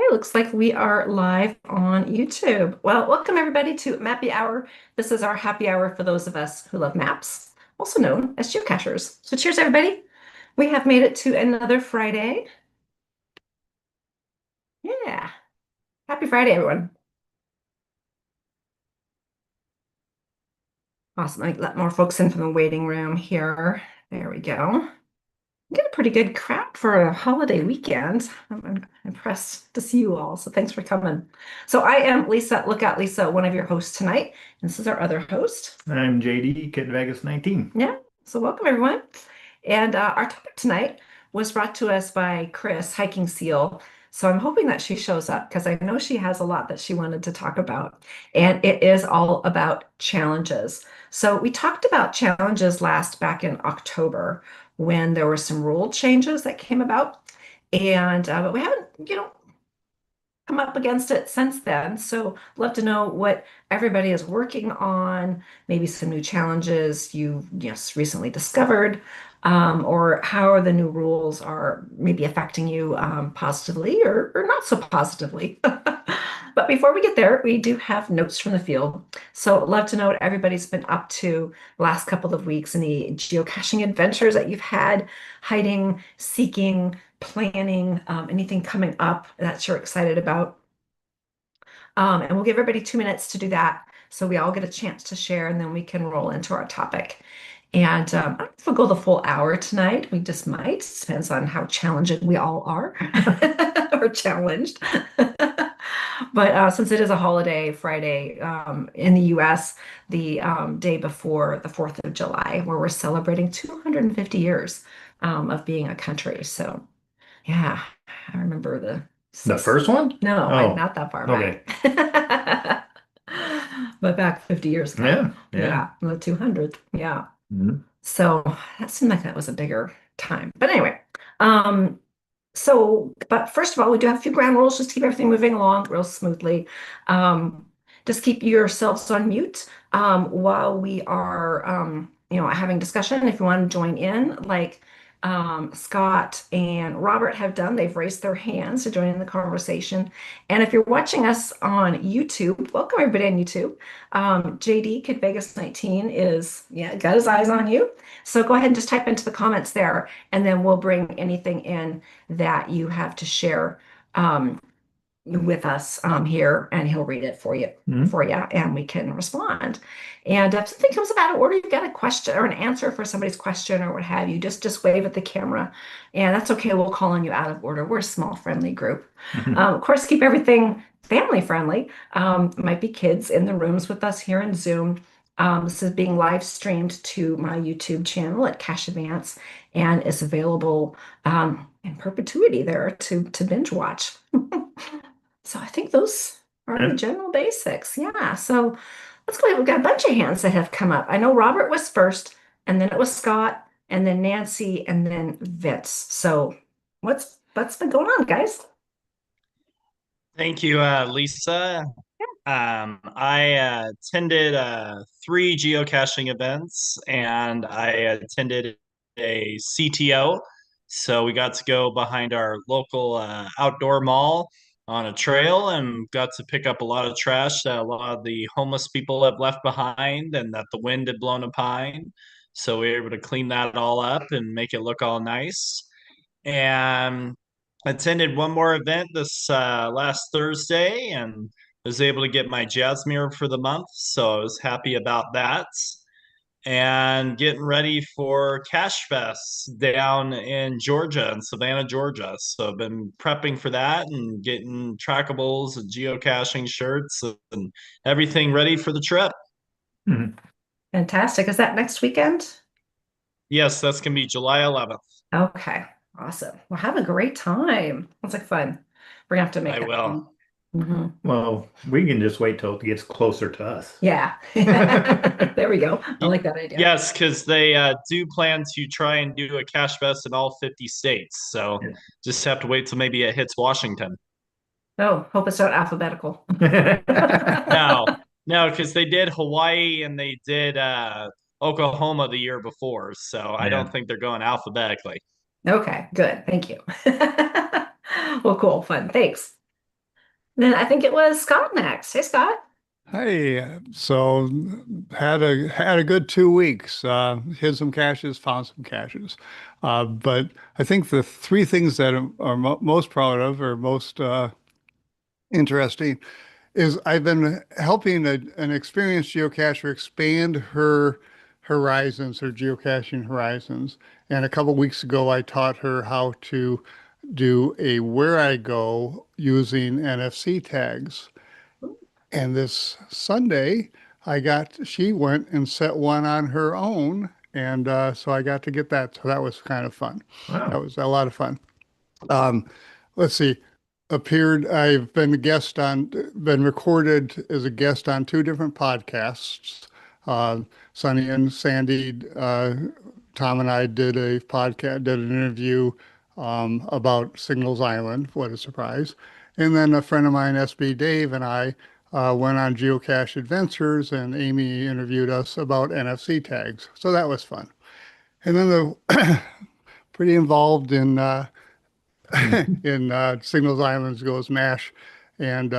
Hey, looks like we are live on YouTube. Well, welcome everybody to Mappy Hour. This is our happy hour for those of us who love maps, also known as geocachers. So cheers, everybody. We have made it to another Friday. Yeah. Happy Friday, everyone. Awesome. I let more folks in from the waiting room here. There we go. Get a pretty good crowd for a holiday weekend. I'm impressed to see you all. So thanks for coming. So I am Lisa, look out Lisa, one of your hosts tonight. And this is our other host. I'm JD, Kid Vegas 19. Yeah. So welcome everyone. And our topic tonight was brought to us by Chris, Hiking Seal. So I'm hoping that she shows up because I know she has a lot that she wanted to talk about. And it is all about challenges. So we talked about challenges last back in October when there were some rule changes that came about. And but we haven't, come up against it since then. So love to know what everybody is working on, maybe some new challenges you just recently discovered, or how the new rules are maybe affecting you positively or not so positively. But before we get there, we do have notes from the field. So love to know what everybody's been up to last couple of weeks, any geocaching adventures that you've had, hiding, seeking, planning, anything coming up that you're excited about. And we'll give everybody 2 minutes to do that so we all get a chance to share and then we can roll into our topic. And I don't know if we'll go the full hour tonight. We just might. Depends on how challenging we all are or challenged. But since it is a holiday Friday in the US, the day before the 4th of July, where we're celebrating 250 years of being a country. So yeah, I remember the The first one? no, Oh, not that far okay. back. But back 50 years ago. Yeah, yeah. Yeah, the 200th. Yeah. Mhm. So that seemed like that was a bigger time. But anyway, um, but first of all, we do have a few ground rules just to keep everything moving along real smoothly. Um, just keep yourselves on mute while we are, having discussion. If you want to join in, like Scott and Robert have done, they've raised their hands to join in the conversation. And if you're watching us on YouTube, welcome everybody on YouTube. JD Kid Vegas 19 is, yeah, got his eyes on you. So go ahead and just type into the comments there, and then we'll bring anything in that you have to share with us here, and he'll read it Mhm. and we can respond. And if something comes out of order, you've got a question or an answer for somebody's question or what have you, just wave at the camera, and that's okay. We'll call on you out of order. We're a small, friendly group. Mhm. Of course, keep everything family friendly. Might be kids in the rooms with us here in Zoom. This is being live streamed to my YouTube channel at Cache Advance and is available in perpetuity there to binge watch. So I think those are the Yeah. general basics. Yeah. So let's go ahead. We've got a bunch of hands that have come up. I know Robert was first, and then it was Scott, and then Nancy, and then Vince. So what's been going on, guys? Thank you, Lisa. I attended three geocaching events and I attended a CTO. So we got to go behind our local outdoor mall on a trail and got to pick up a lot of trash that a lot of the homeless people have left behind and that the wind had blown behind. So we were able to clean that all up and make it look all nice. And attended one more event this last Thursday and was able to get my Jasmer for the month. So I was happy about that. And getting ready for Cash Fest down in Georgia, in Savannah, Georgia. So I've been prepping for that and getting trackables and geocaching shirts and everything ready for the trip. Mhm. Fantastic. Is that next weekend? Yes, that's going to be July 11th. Okay. Awesome. Well, have a great time. Sounds like fun. We're gonna have to make I that will. fun. Mhm. Well, we can just wait till it gets closer to us. Yeah. There we go. I Y- like that idea. Yes, because they do plan to try and do a cash fest in all 50 states. So just have to wait till maybe it hits Washington. Oh, hope it's not alphabetical. No, no, because they did Hawaii and they did Oklahoma the year before. So I Yeah. don't think they're going alphabetically. Okay, good. Thank you. Well, cool, fun. Thanks. Then I think it was Scott next. Hey, Scott. Hey, so had a good 2 weeks. Hid some caches, found some caches. But I think the three things that are most proud of or most interesting is I've been helping an experienced geocacher expand her horizons, her geocaching horizons. And a couple weeks ago, I taught her how to do a where I go using NFC tags. And this Sunday, she went and set one on her own. And so I got to get that. So that was kind of fun. That Wow. was a lot of fun. Um, let's see. I've been recorded as a guest on two different podcasts. Uh, Sonny and Sandy, Tom and I did an interview about Signals Island. What a surprise. And then a friend of mine, SB Dave, and I went on Geocache Adventures, and Amy interviewed us about NFC tags. So that was fun. And then pretty involved in Signals Islands goes MASH, and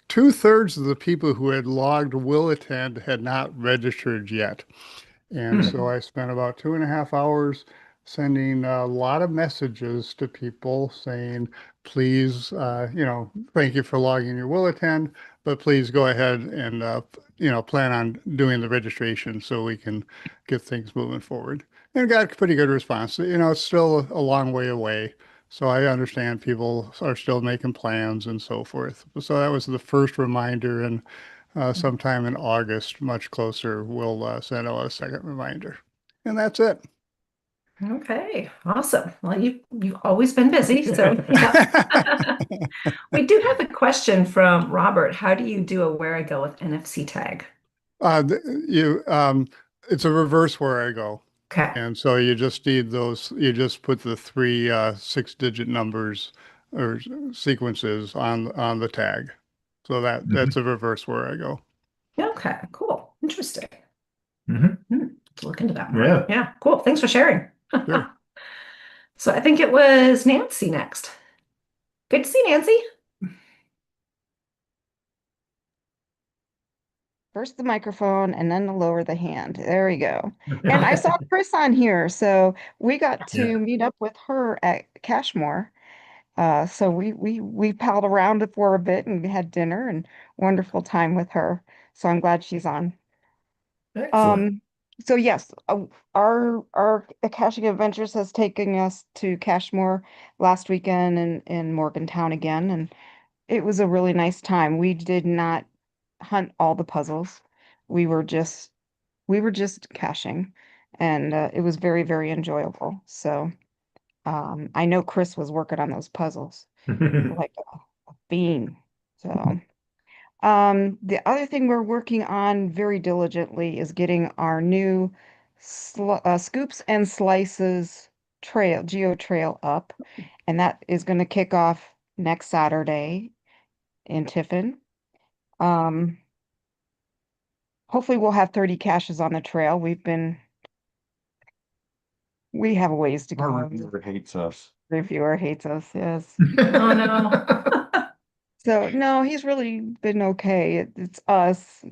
two-thirds of the people who had logged will attend had not registered yet. And Hmm. so I spent about 2.5 hours sending a lot of messages to people saying, please, thank you for logging your will attend, but please go ahead and, plan on doing the registration so we can get things moving forward. And got a pretty good response. It's still a long way away. So I understand people are still making plans and so forth. So that was the first reminder. And sometime in August, much closer, we'll send out a second reminder. And that's it. Okay, awesome. Well, you've always been busy, so yeah. We do have a question from Robert. How do you do a where I go with NFC tag? Uh, th- you, it's a reverse where I go. Okay. And so you just need those, you just put the three 6-digit numbers or sequences on the tag. So that's Hmm. a reverse where I go. Okay, cool. Interesting. Hmm. Let's look into that more. Yeah. Yeah, cool. Thanks for sharing. Sure. So I think it was Nancy next. Good to see Nancy. First the microphone and then to lower the hand. There we go. And I saw Chris on here, so we got Yeah. to meet up with her at Cashmore. So we palled around for a bit and had dinner and wonderful time with her. So I'm glad she's on. Excellent. Um, so yes, our caching adventures has taken us to Cashmore last weekend in Morgantown again, and it was a really nice time. We did not hunt all the puzzles. We were just we were just caching, and it was very, very enjoyable. So I know Chris was working on those puzzles like a fiend. So the other thing we're working on very diligently is getting our new scoops and slices geo trail up, and that is going to kick off next Saturday in Tiffin. Um, Hopefully we'll have 30 caches on the trail. We have a ways to Our go. reviewer hates us. Reviewer hates us, yes. Oh no. So no, he's really been okay. It's us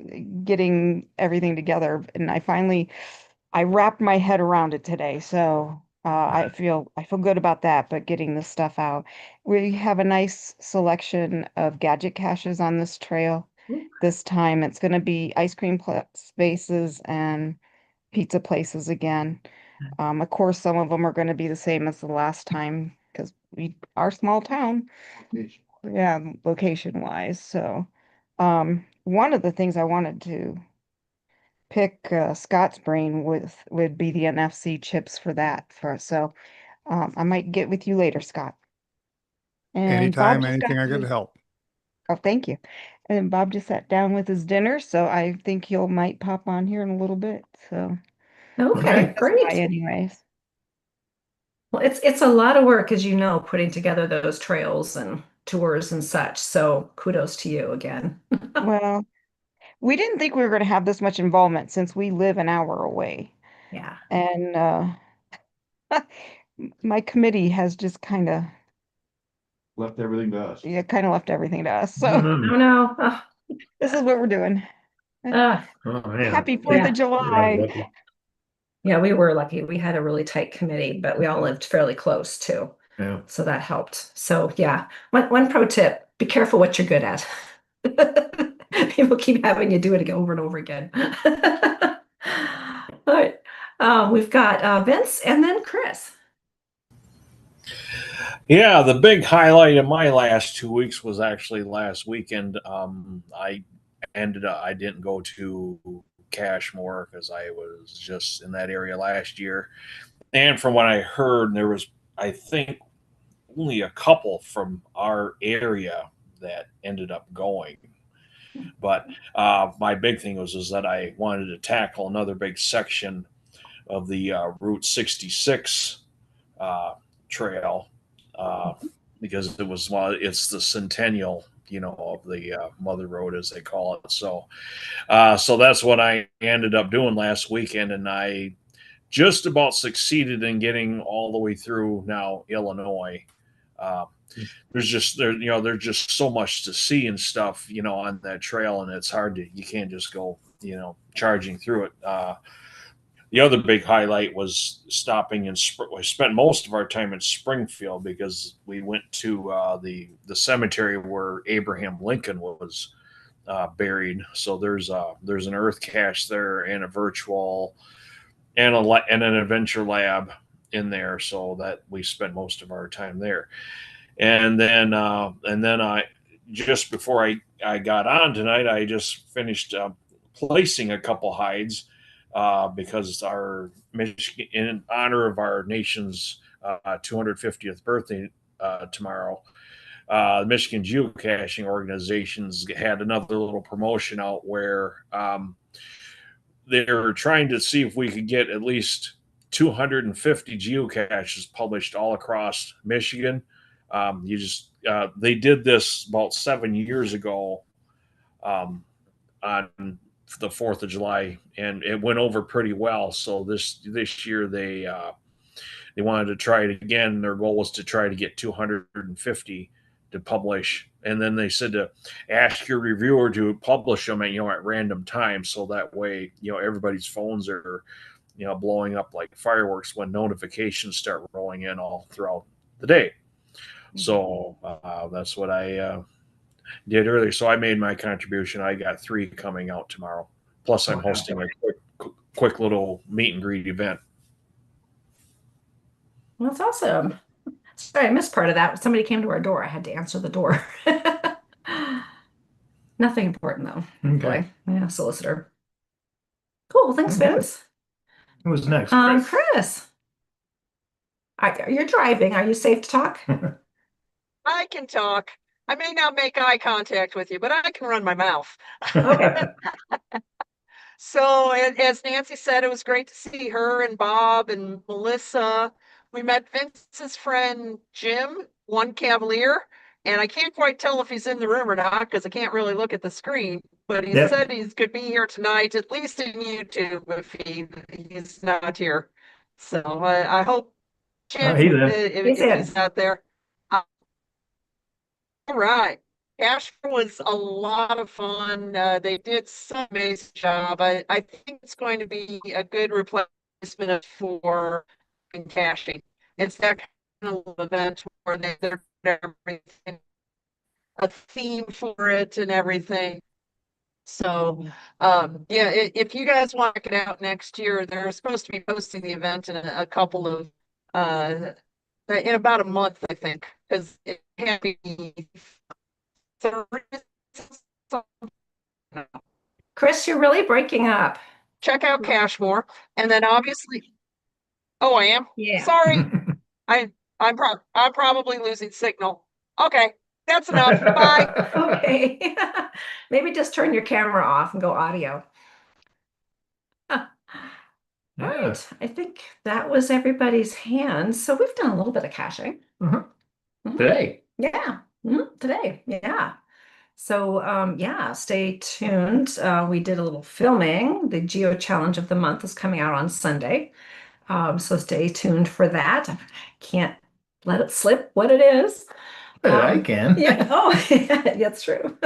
getting everything together, and I wrapped my head around it today. So I feel good about that. But getting this stuff out, we have a nice selection of gadget caches on this trail. This time it's going to be ice cream spaces and pizza places again. Of course, some of them are going to be the same as the last time because we are small town. Yeah, location wise. So, one of the things I wanted to pick Scott's brain with would be the NFC chips for that. I might get with you later, Scott. And Bob Anytime, just got anything I got to to. help. Oh, thank you. And Bob just sat down with his dinner, so I think he'll might pop on here in a little bit. So, Okay, Okay. that's why, great. anyways. Well, it's a lot of work, as you know, putting together those trails and tours and such. So kudos to you again. Well, we didn't think we were going to have this much involvement since we live an hour away. Yeah. And my committee has just kind of left everything to us. You kind of left everything to us. So Mhm. Oh no. Oh, this is what we're doing. uh, Oh, man. Happy 4th Yeah. of July. yeah, we were lucky. We had a really tight committee, but we all lived fairly close too. Yeah. So that helped. So yeah, one pro tip, be careful what you're good at. People keep having you do it over and over again. All right. We've got Vince and then Chris. Yeah, the big highlight of my last 2 weeks was actually last weekend. I didn't go to Cashmore because I was just in that area last year. And from what I heard, there was, I think, only a couple from our area that ended up going. But my big thing was is that I wanted to tackle another big section of the Route 66 uh, trail uh, because it was it's the centennial, of the Mother Road as they call it. So that's what I ended up doing last weekend, and I just about succeeded in getting all the way through now Illinois. Uh, there's just so much to see and stuff, on that trail, and it's hard you can't just go, charging through it. The other big highlight was stopping in. We spent most of our time in Springfield because we went to the cemetery where Abraham Lincoln was buried. So there's an earth cache there and a virtual and an adventure lab in there. So that we spent most of our time there. And then I just before I got on tonight, I just finished placing a couple hides because our Michigan, in honor of our nation's 250th birthday tomorrow, the Michigan Geocaching Organizations had another little promotion out where they were trying to see if we could get at least 250 geocaches published all across Michigan. They did this about 7 years ago on the 4th of July, and it went over pretty well. So this year they wanted to try it again. Their goal was to try to get 250 to publish, and then they said to ask your reviewer to publish them at random times, so that way everybody's phones are blowing up like fireworks when notifications start rolling in all throughout the day. So that's what I did earlier. So I made my contribution. I got 3 coming out tomorrow. Plus, I'm hosting a quick little meet and greet event. That's awesome. Sorry, I missed part of that. Somebody came to our door. I had to answer the door. Nothing important though. Okay. Boy, yeah, solicitor. Cool. Thanks, Okay. Vince. Who's next? Chris. You're driving. Are you safe to talk? I can talk. I may not make eye contact with you, but I can run my mouth. Okay. So, as Nancy said, it was great to see her and Bob and Melissa. We met Vince's friend Jim, one Cavalier, and I can't quite tell if he's in the room or not because I can't really look at the screen. But he said he could be here tonight, at least in YouTube, if he's not here. So I hope Jim, if he's out there. All right. Jasper was a lot of fun. They did some amazing job. I think it's going to be a good replacement for caching. It's that kind of event where they're everything, a theme for it and everything. So, yeah, if you guys want to check it out next year, they're supposed to be posting the event in a couple of, in about a month, I think, because it can't be Chris, you're really breaking up. check out Cashmore, and then obviously, oh, I am. Yeah. Sorry, I'm probably losing signal. Okay, that's enough. Bye. Okay. Maybe just turn your camera off and go audio. All right. I think that was everybody's hands. So we've done a little bit of caching. Today. Yeah. Today. Yeah. So yeah, stay tuned. We did a little filming. The Geo Challenge of the Month is coming out on Sunday. So stay tuned for that. I can't let it slip what it is. I can. Yeah. Oh, that's true.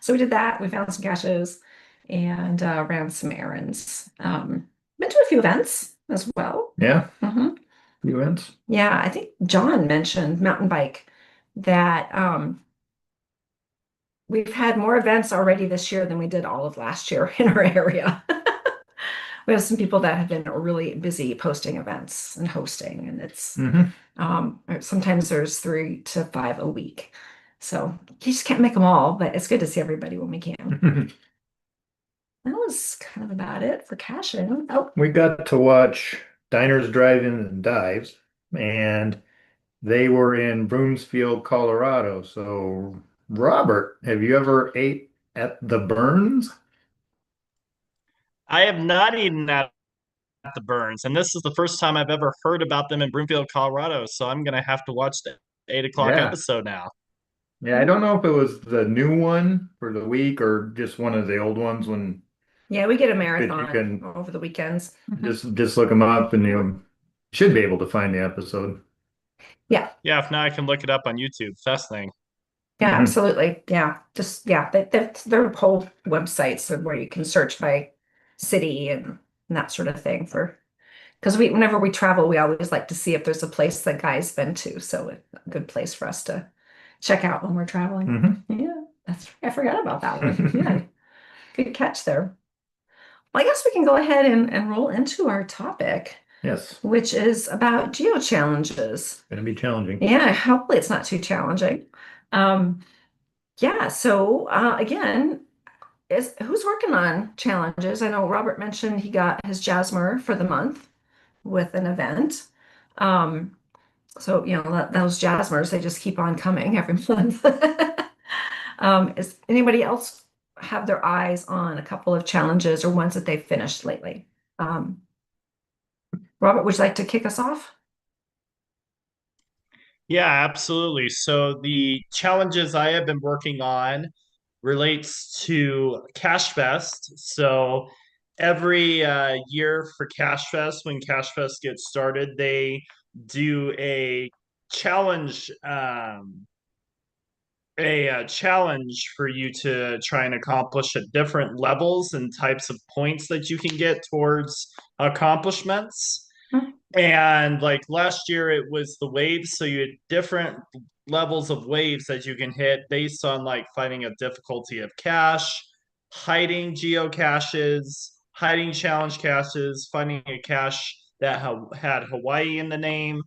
So we did that. We found some caches and ran some errands. Been to a few events as well. Yeah, Mhm. events. Yeah, I think John mentioned mountain bike that we've had more events already this year than we did all of last year in our area. We have some people that have been really busy posting events and hosting, and it's Hmm. sometimes there's 3 to 5 a week. So you just can't make them all, but it's good to see everybody when we can. That was kind of about it for caching. Oh, We got to watch Diners, Drive-Ins, and Dives, and they were in Broomfield, Colorado. So, Robert, have you ever ate at the Burns? I have not eaten at the Burns, and this is the first time I've ever heard about them in Broomfield, Colorado. So I'm gonna have to watch the 8 o'clock Yeah. episode now. Yeah, I don't know if it was the new one for the week or just one of the old ones when yeah, we get a but you marathon can over the weekends. Mhm. just look them up and you should be able to find the episode. Yeah, Yeah, if not, I can look it up on YouTube. Fascinating. yeah, Mhm. absolutely. Yeah, just yeah, they're whole websites of where you can search by city and that sort of thing for because whenever we travel, we always like to see if there's a place that Guy's been to. So a good place for us to check out when we're traveling. Mhm. Yeah, that's I forgot about that one. Yeah, good catch there. Well, I guess we can go ahead and roll into our topic, Yes, which is about geo challenges. gonna be challenging. Yeah, hopefully it's not too challenging. Um, yeah, so again, is who's working on challenges? I know Robert mentioned he got his Jasmer for the month with an event. Um, so those Jasmers, they just keep on coming every month. Is anybody else have their eyes on a couple of challenges or ones that they've finished lately? Um, Robert, would you like to kick us off? Yeah, absolutely. So the challenges I have been working on relates to Cash Fest. So every year for Cash Fest, when Cash Fest gets started, they do challenge a challenge for you to try and accomplish at different levels and types of points that you can get towards accomplishments. And like last year, it was the waves. So you had different levels of waves that you can hit based on like finding a difficulty of cache, hiding geocaches, hiding challenge caches, finding a cache that had Hawaii in the name,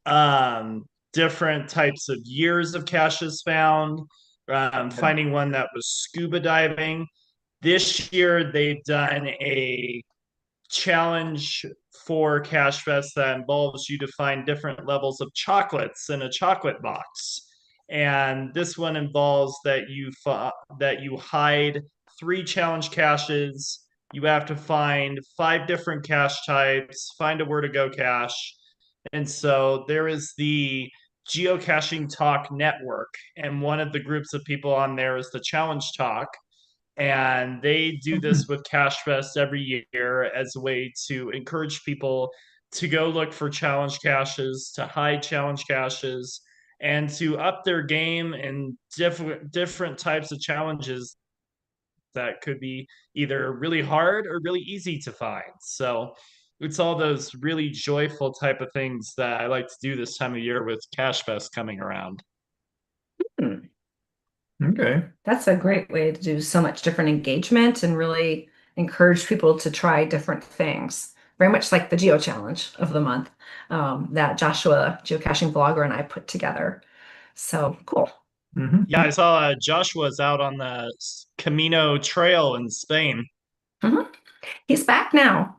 um, different types of years of caches found, finding one that was scuba diving. This year, they've done a challenge for Cash Fest that involves you to find different levels of chocolates in a chocolate box. And this one involves that you hide 3 challenge caches. You have to find 5 different cache types, find a where to go cache. And so there is the Geocaching Talk Network, and one of the groups of people on there is the Challenge Talk, and they do this with Cash Fest every year as a way to encourage people to go look for challenge caches, to hide challenge caches, and to up their game in different types of challenges that could be either really hard or really easy to find. So it's all those really joyful type of things that I like to do this time of year with Cash Fest coming around. Hmm. Okay. That's a great way to do so much different engagement and really encourage people to try different things. Very much like the Geo Challenge of the month that Joshua, geocaching vlogger, and I put together. So cool. Hmm. Yeah, I saw Joshua's out on the Camino Trail in Spain. Mhm. He's back now.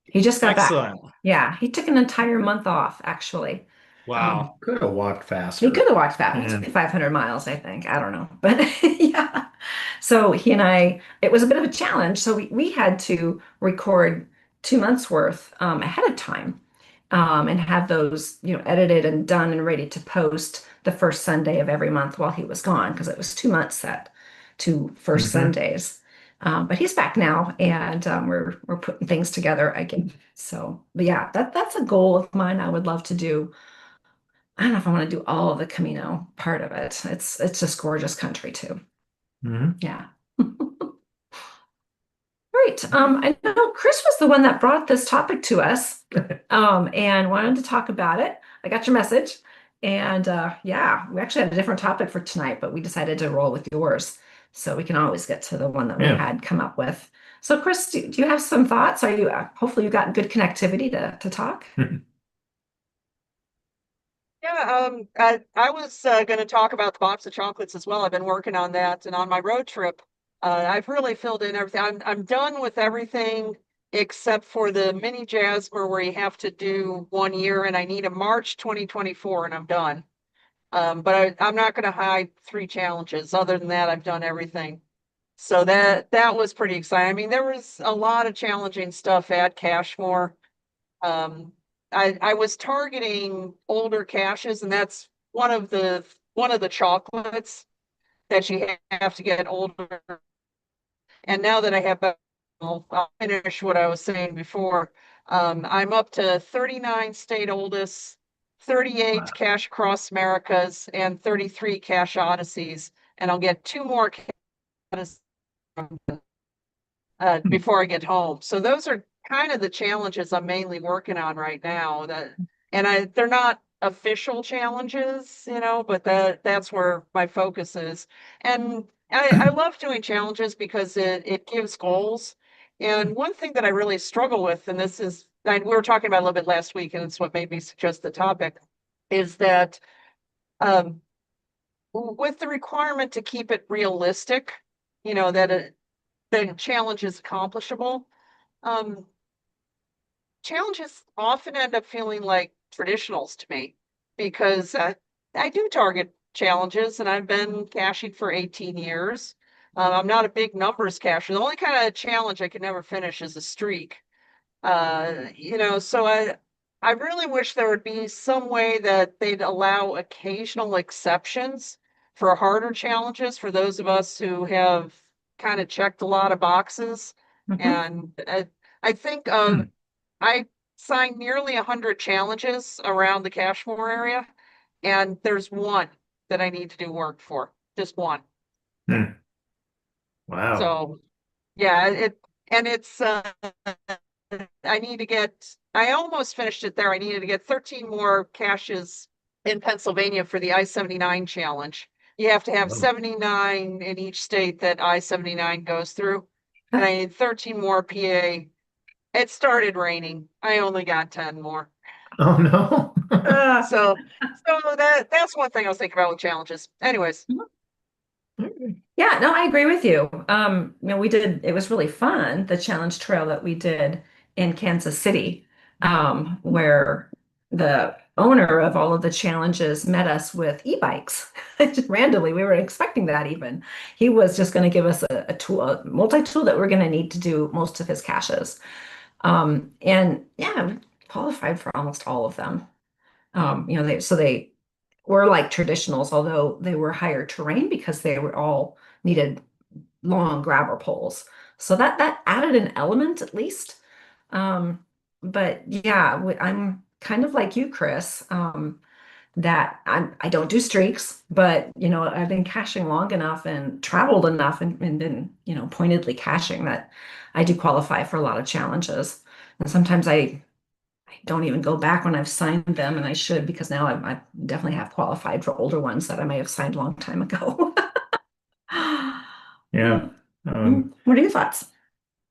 He just got back. Excellent. Yeah, he took an entire month off, actually. Wow. Could have walked faster. He could have walked fast. It Yeah. took me 500 miles, I think. I don't know. But yeah. So he and I, it was a bit of a challenge. So we had to record 2 months worth ahead of time and have those, edited and done and ready to post the first Sunday of every month while he was gone because it was 2 months set to first Mhm. Sundays. But he's back now, and we're putting things together again. So, but yeah, that's a goal of mine. I would love to do I don't know if I want to do all of the Camino part of it. It's just gorgeous country too. Mhm. Yeah. Great. I know Chris was the one that brought this topic to us, and wanted to talk about it. I got your message, and yeah, we actually had a different topic for tonight, but we decided to roll with yours, so we can always get to the one that we Yeah. had come up with. So, Chris, do you have some thoughts? Are you hopefully you got good connectivity to talk? Yeah, I was going to talk about the box of chocolates as well. I've been working on that, and on my road trip, I've really filled in everything. I'm done with everything except for the mini Jasmer where you have to do 1 year, and I need a March 2024, and I'm done. But I'm not going to hide 3 challenges. Other than that, I've done everything. So that was pretty exciting. I mean, there was a lot of challenging stuff at Cashmore. Um, I was targeting older caches, and that's one of the chocolates that you have to get older. And now that I have, I'll finish what I was saying before. I'm up to 39 state oldest, 38 cache across Americas, and 33 cache odysseys, and I'll get 2 more caches before I get home. So those are kind of the challenges I'm mainly working on right now. They're not official challenges, but that's where my focus is. And I love doing challenges because it gives goals. And one thing that I really struggle with, and we were talking about a little bit last week, and it's what made me suggest the topic, is that um, with the requirement to keep it realistic, that the challenge is accomplishable. Um, Challenges often end up feeling like traditionals to me because I do target challenges and I've been caching for 18 years. I'm not a big numbers cacher. The only kind of challenge I can never finish is a streak. So I really wish there would be some way that they'd allow occasional exceptions for harder challenges for those of us who have kind of checked a lot of boxes. Mhm. And I think Hmm. I signed nearly 100 challenges around the Cashmore area, and there's one that I need to do work for, just one. Hmm. Wow. So yeah, it's I almost finished it there. I needed to get 13 more caches in Pennsylvania for the I-79 challenge. You have to have Oh. 79 in each state that I-79 goes through. And I need 13 more PA. It started raining. I only got 10 more. Oh no. So that's one thing I was thinking about with challenges. Anyways, Yeah, no, I agree with you. It was really fun, the challenge trail that we did in Kansas City, where the owner of all of the challenges met us with e-bikes. Just randomly, we were expecting that even. He was just going to give us a tool, a multi-tool that we're going to need to do most of his caches. And yeah, we qualified for almost all of them. They were like traditionals, although they were higher terrain because they were all needed long grabber poles. So that added an element at least. Um, but yeah, I'm kind of like you, Chris, that I don't do streaks, but I've been caching long enough and traveled enough and been, pointedly caching that I do qualify for a lot of challenges. And sometimes I don't even go back when I've signed them, and I should because now I definitely have qualified for older ones that I may have signed a long time ago. Yeah. What are your thoughts?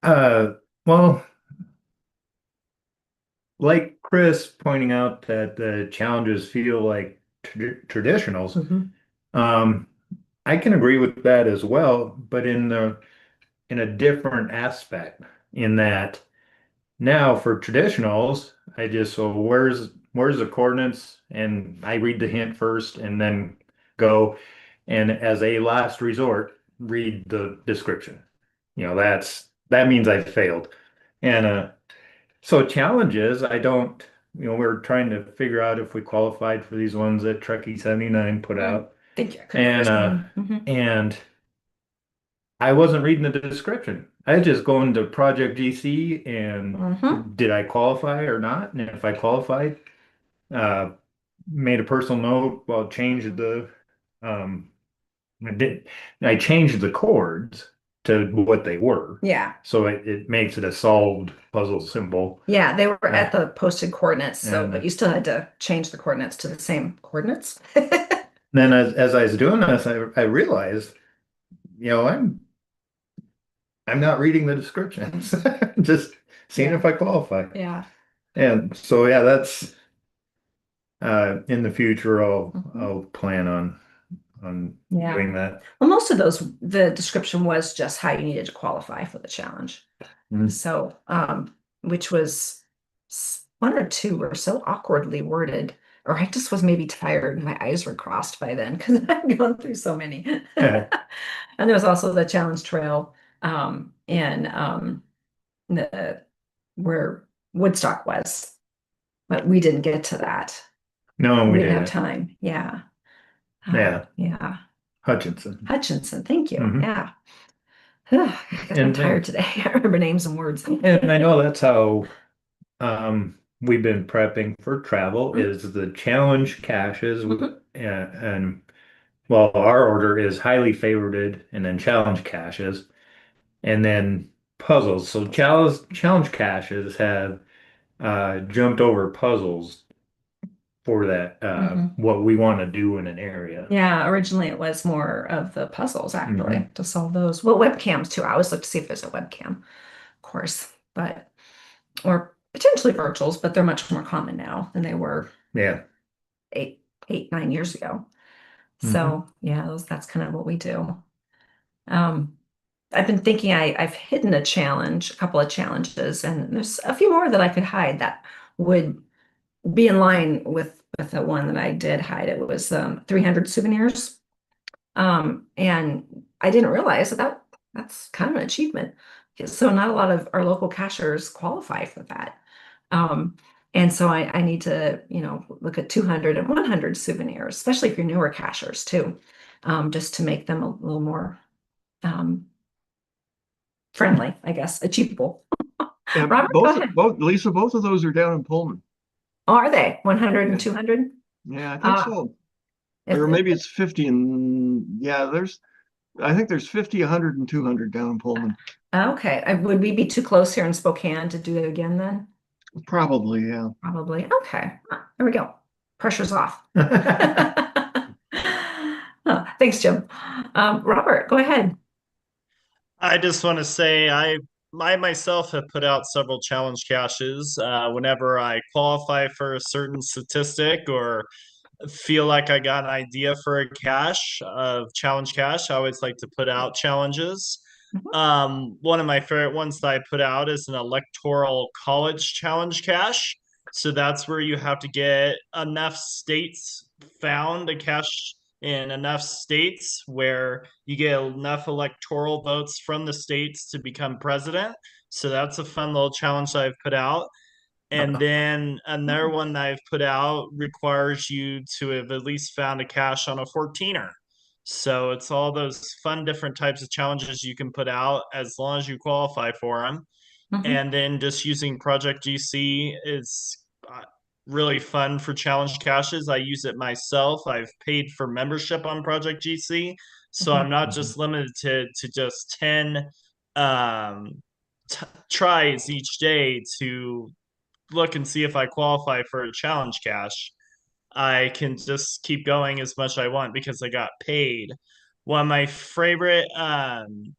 Uh, well, like Chris pointing out that the challenges feel like traditionals, Mhm. um, I can agree with that as well, but in a different aspect, in that now for traditionals, so where's the coordinates, and I read the hint first and then go, and as a last resort, read the description. That means I failed. And so challenges, I don't, we're trying to figure out if we qualified for these ones that Truckee 79 put out. Thank you. I couldn't And understand. Mhm. and I wasn't reading the description. I was just going to Project GC and Mhm. did I qualify or not? And if I qualified, uh, made a personal note. Well, changed the um I did I changed the chords to what they were. Yeah. So it makes it a solved puzzle symbol. Yeah, they were Uh, at the posted coordinates, so and but you still had to change the coordinates to the same coordinates. then as I was doing this, I realized, I'm not reading the descriptions. Just seeing Yeah. if I qualify. Yeah. And so yeah, that's in the future Mhm. I'll plan on Yeah. doing that. Well, most of those, the description was just how you needed to qualify for the challenge. Mm. So, which was one or two were so awkwardly worded, or I just was maybe tired and my eyes were crossed by then because I'd gone through so many. Yeah. And there was also the challenge trail, in the where Woodstock was, but we didn't get to that. No, We we didn't have didn't. time. Yeah. Yeah. Yeah. Hutchinson. Hutchinson, thank you. Hmm. Yeah. I guess I'm And tired today. I remember names and words. and I know that's how we've been prepping for travel Mhm. is the challenge caches Mhm. and well, our order is highly favorited and then challenge caches and then puzzles. So challenge caches have jumped over puzzles for that Mhm. what we want to do in an area. Yeah, originally it was more of the puzzles Hmm. actually to solve those. Well, webcams too. I always look to see if there's a webcam, of course, but or potentially virtuals, but they're much more common now than they were Yeah. eight, 9 years ago. Hmm. So yeah, that's kind of what we do. Um, I've been thinking I've hidden a couple of challenges, and there's a few more that I could hide that would be in line with the one that I did hide. It was 300 souvenirs. And I didn't realize that's kind of an achievement. So not a lot of our local cashers qualify for that. Um, and so I need to, look at 200 and 100 souvenirs, especially if you're newer cashers too, just to make them a little more um, friendly, I guess, achievable. Yeah, Robert, go ahead. both Lisa, both of those are down in Pullman. Oh, are they 100 and Yeah, 200? yeah, I think Uh, so. if, Or maybe it's 50 and yeah, I think there's 50, 100 and 200 down in Pullman. okay, would we be too close here in Spokane to do it again then? Probably, yeah. Probably. Okay. There we go. Pressure's off. Oh, thanks, Jim. Robert, go ahead. I just want to say I myself have put out several challenge caches. Whenever I qualify for a certain statistic or feel like I got an idea for a cache of challenge cache, I always like to put out challenges. Mhm. One of my favorite ones that I put out is an electoral college challenge cache. So that's where you have to get enough states found a cache in enough states where you get enough electoral votes from the states to become president. So that's a fun little challenge that I've put out. And then another one that I've put out requires you to have at least found a cache on a 14er. So it's all those fun different types of challenges you can put out as long as you qualify for them. Mhm. And then just using Project GC is really fun for challenge caches. I use it myself. I've paid for membership on Project GC. So I'm Mhm. not Mhm. just limited to just 10 um, tries each day to look and see if I qualify for a challenge cache. I can just keep going as much as I want because I got paid. One of my favorite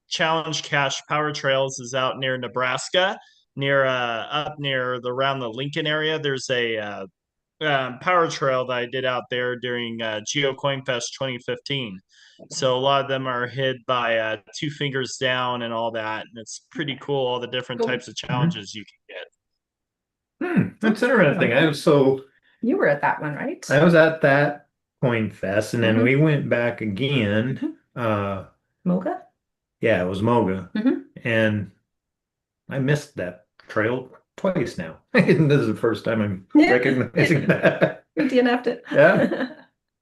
challenge cache power trails is out near Nebraska, near up near around the Lincoln area. There's a power trail that I did out there during Geo Coin Fest 2015. So a lot of them are hid by two fingers down and all that, and it's pretty cool. All the different Cool. types of Mhm. challenges you can get. That's interesting. You were at that one, right? I was at that Coin Fest and then Mhm. we went back again. Mhm. Uh Mocha? yeah, it was Moga. Mhm. And I missed that trail twice now. And this is the first time I'm Yeah. recognizing that. We DNF'd it. Yeah,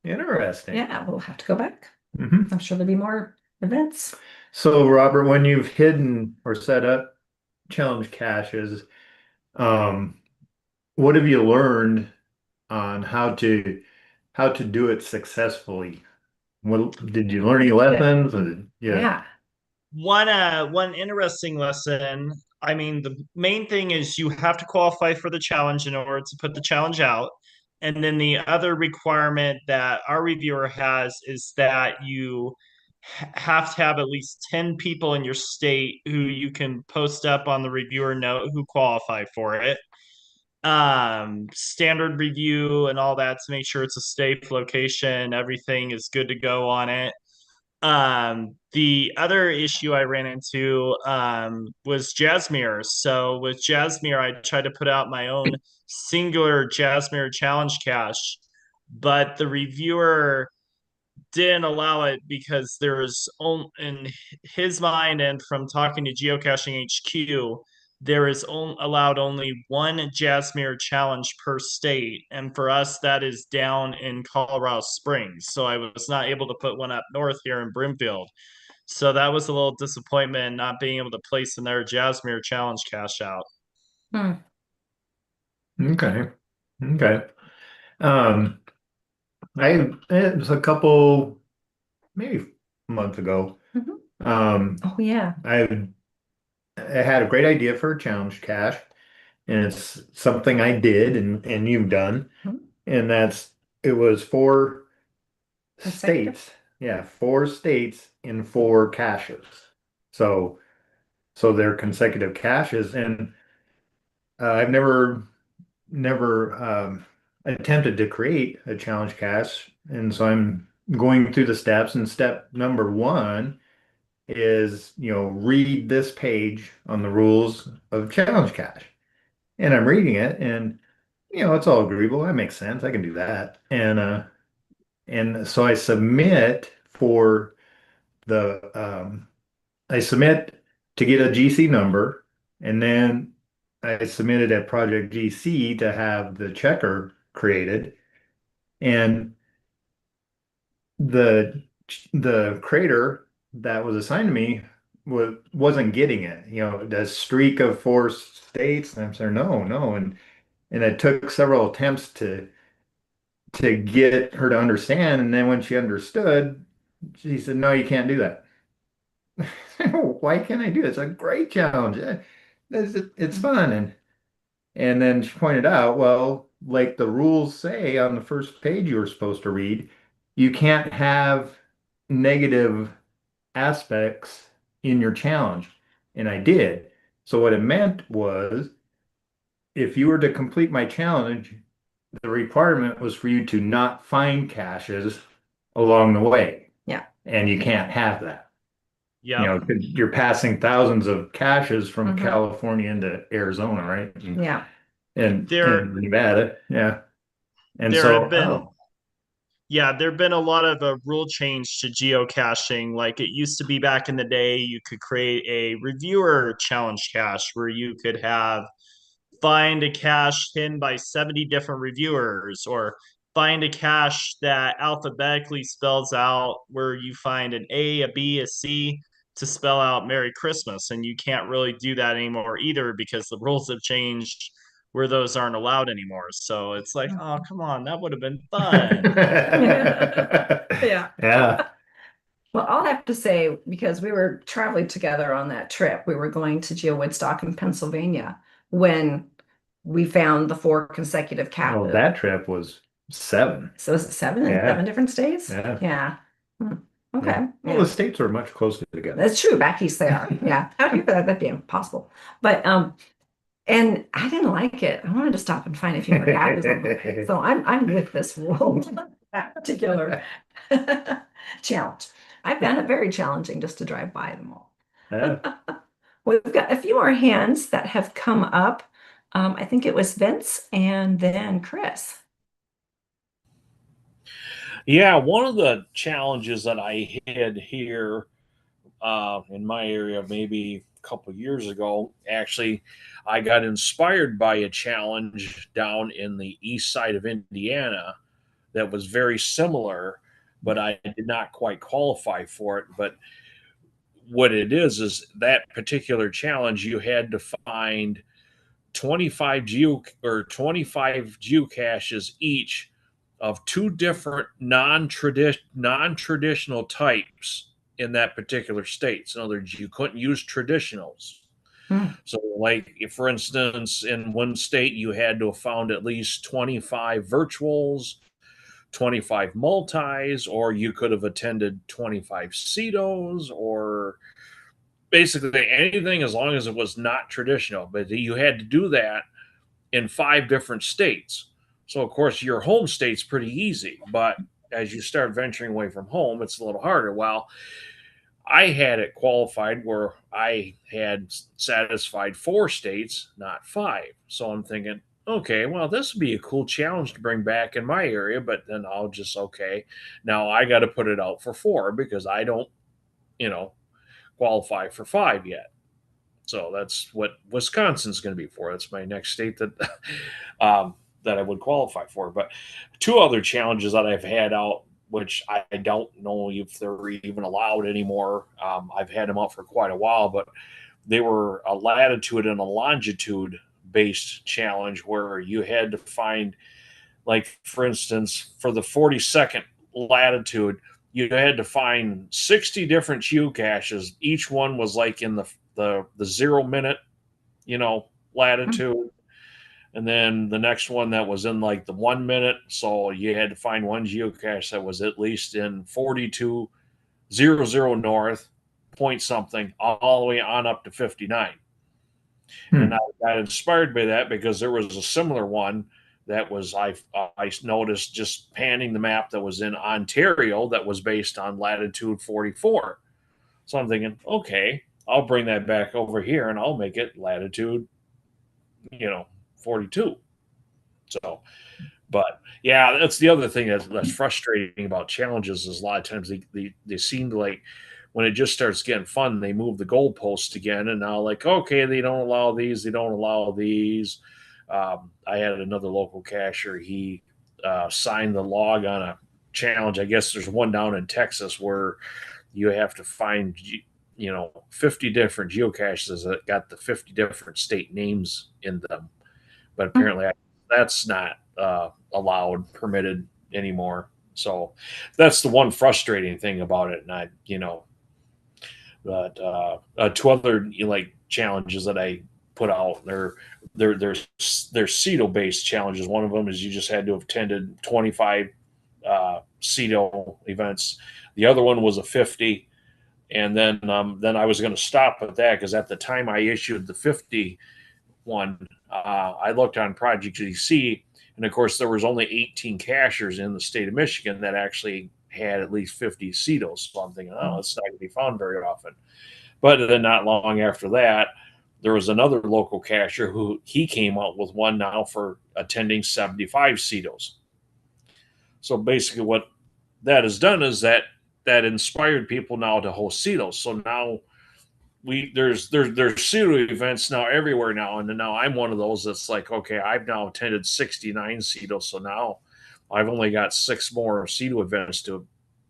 interesting. Yeah, we'll have to go back. Hmm. I'm sure there'll be more events. So, Robert, when you've hidden or set up challenge caches, what have you learned on how to how to do it successfully. Well, did you learn any lessons? Yeah. Yeah. One interesting lesson. I mean, the main thing is you have to qualify for the challenge in order to put the challenge out. And then the other requirement that our reviewer has is that you have to have at least 10 people in your state who you can post up on the reviewer note who qualify for it. Standard review and all that to make sure it's a safe location, everything is good to go on it. The other issue I ran into was Jasmer. So with Jasmer, I tried to put out my own singular Jasmer challenge cache, but the reviewer didn't allow it because there's only in his mind and from talking to Geocaching HQ, there is allowed only one Jasmer challenge per state, and for us that is down in Colorado Springs. So I was not able to put one up north here in Brimfield. So that was a little disappointment not being able to place another Jasmer challenge cache out. Hmm. Okay. Okay. Um, it was a couple, maybe a month ago. Mhm. Um, Oh, yeah. I had a great idea for a challenge cache, and it's something I did and you've done, Mhm. and it was 4 Consecutive? states. Yeah, 4 states in 4 caches. So they're consecutive caches, and I've never attempted to create a challenge cache, and so I'm going through the steps, and step number one is, read this page on the rules of challenge cache. And I'm reading it, and it's all agreeable. That makes sense. I can do that. And so the I submit to get a GC number, and then I submitted at Project GC to have the checker created. And the the creator that was assigned to me wasn't getting it. The streak of 4 states, and I'm saying no, no, and it took several attempts to get her to understand. And then when she understood, she said, "No, you can't do that." Why can't I do it? It's a great challenge. It's fun. And then she pointed out, well, like the rules say on the first page you were supposed to read, you can't have negative aspects in your challenge. And I did. So what it meant was, if you were to complete my challenge, the requirement was for you to not find caches along the way. Yeah. And you can't have that. Yeah. You're passing thousands of caches from Mhm. California into Arizona, right? Yeah. And Nevada. Yeah. And There so, have been there have been a lot of rule change to geocaching. Like it used to be back in the day, you could create a reviewer challenge cache where you could have find a cache hidden by 70 different reviewers, or find a cache that alphabetically spells out where you find an A, a B, a C to spell out Merry Christmas. And you can't really do that anymore either because the rules have changed where those aren't allowed anymore. So it's like, oh, come on, that would have been fun. Yeah. yeah. Well, I'll have to say, because we were traveling together on that trip, we were going to Geo Woodstock in Pennsylvania when we found the 4 consecutive Well, caches. that trip was 7. So is it 7 in Yeah. 7 different states? Yeah. Yeah. Hmm. Okay. Yeah. Well, Yeah. the states are much closer together. That's true. Back east they are. Yeah. Out here that'd be impossible. But and I didn't like it. I wanted to stop and find a few more caches on the way. So I'm with this rule, that particular challenge. I found it very challenging just to drive by them all. Yeah. We've got a few more hands that have come up. I think it was Vince and then Chris. Yeah, one of the challenges that I had here in my area maybe a couple of years ago, actually, I got inspired by a challenge down in the east side of Indiana that was very similar, but I did not quite qualify for it. But what it is that particular challenge, you had to find 25 geocaches each of two different non-traditional types in that particular state. So in other words, you couldn't use traditionals. Hmm. So, like for instance, in one state, you had to have found at least 25 virtuals, 25 multis, or you could have attended 25 CETOs, or basically anything as long as it was not traditional. But you had to do that in 5 different states. So, of course, your home state's pretty easy, but as you start venturing away from home, it's a little harder. Well, I had it qualified where I had satisfied 4 states, not 5. So I'm thinking, okay, well, this would be a cool challenge to bring back in my area, but then I'll just, okay, now I got to put it out for 4 because I don't, you know, qualify for 5 yet. So that's what Wisconsin's going to be for. That's my next state that that I would qualify for. But 2 other challenges that I've had out, which I don't know if they're even allowed anymore. I've had them out for quite a while, but they were a latitude and a longitude based challenge where you had to find, like, for instance, for the 42nd latitude, you had to find 60 different geocaches. Each one was like in the 0 minute, latitude. And then the next one that was in like the 1 minute. So you had to find one geocache that was at least in 4200 north, point something, all the way on up to 59. And I got inspired by that because there was a similar one that was I noticed just panning the map that was in Ontario that was based on latitude 44. So I'm thinking, okay, I'll bring that back over here and I'll make it latitude, 42. So, but yeah, that's the other thing that's frustrating about challenges is a lot of times they seem to, like, when it just starts getting fun, they move the goalposts again, and now, like, okay, they don't allow these, they don't allow these. I had another local cacher. He signed the log on a challenge. I guess there's one down in Texas where you have to find 50 different geocaches that got the 50 different state names in them, but apparently that's not allowed, permitted anymore. So that's the one frustrating thing about it. And but 2 other like challenges that I put out, they're CETO based challenges. One of them is you just had to have attended 25 CETO events. The other one was a 50. And then I was going to stop at that because at the time I issued the 50 one, I looked on Project GC, and of course there was only 18 cachers in the state of Michigan that actually had at least 50 CETOs. So I'm thinking, oh, it's not going to be found very often. But then not long after that, there was another local cacher who he came out with one now for attending 75 CETOs. So basically, what that has done is that inspired people now to host CETOs. So now there's pseudo events now everywhere now, and now I'm one of those that's like, okay, I've now attended 69 CETO, so now I've only got 6 more CETO events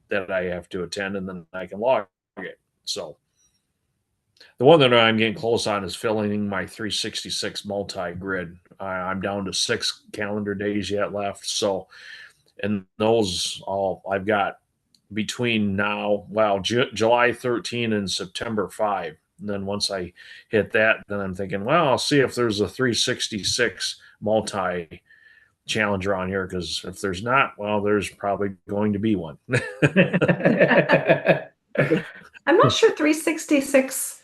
that I have to attend, and then I can log it. So the one that I'm getting close on is filling my 366 multi-grid. I'm down to 6 calendar days yet left. So, and those all I've got between now, July 13 and September 5. And then once I hit that, then I'm thinking, well, I'll see if there's a 366 multi challenger on here, because if there's not, well, there's probably going to be one. I'm not sure 366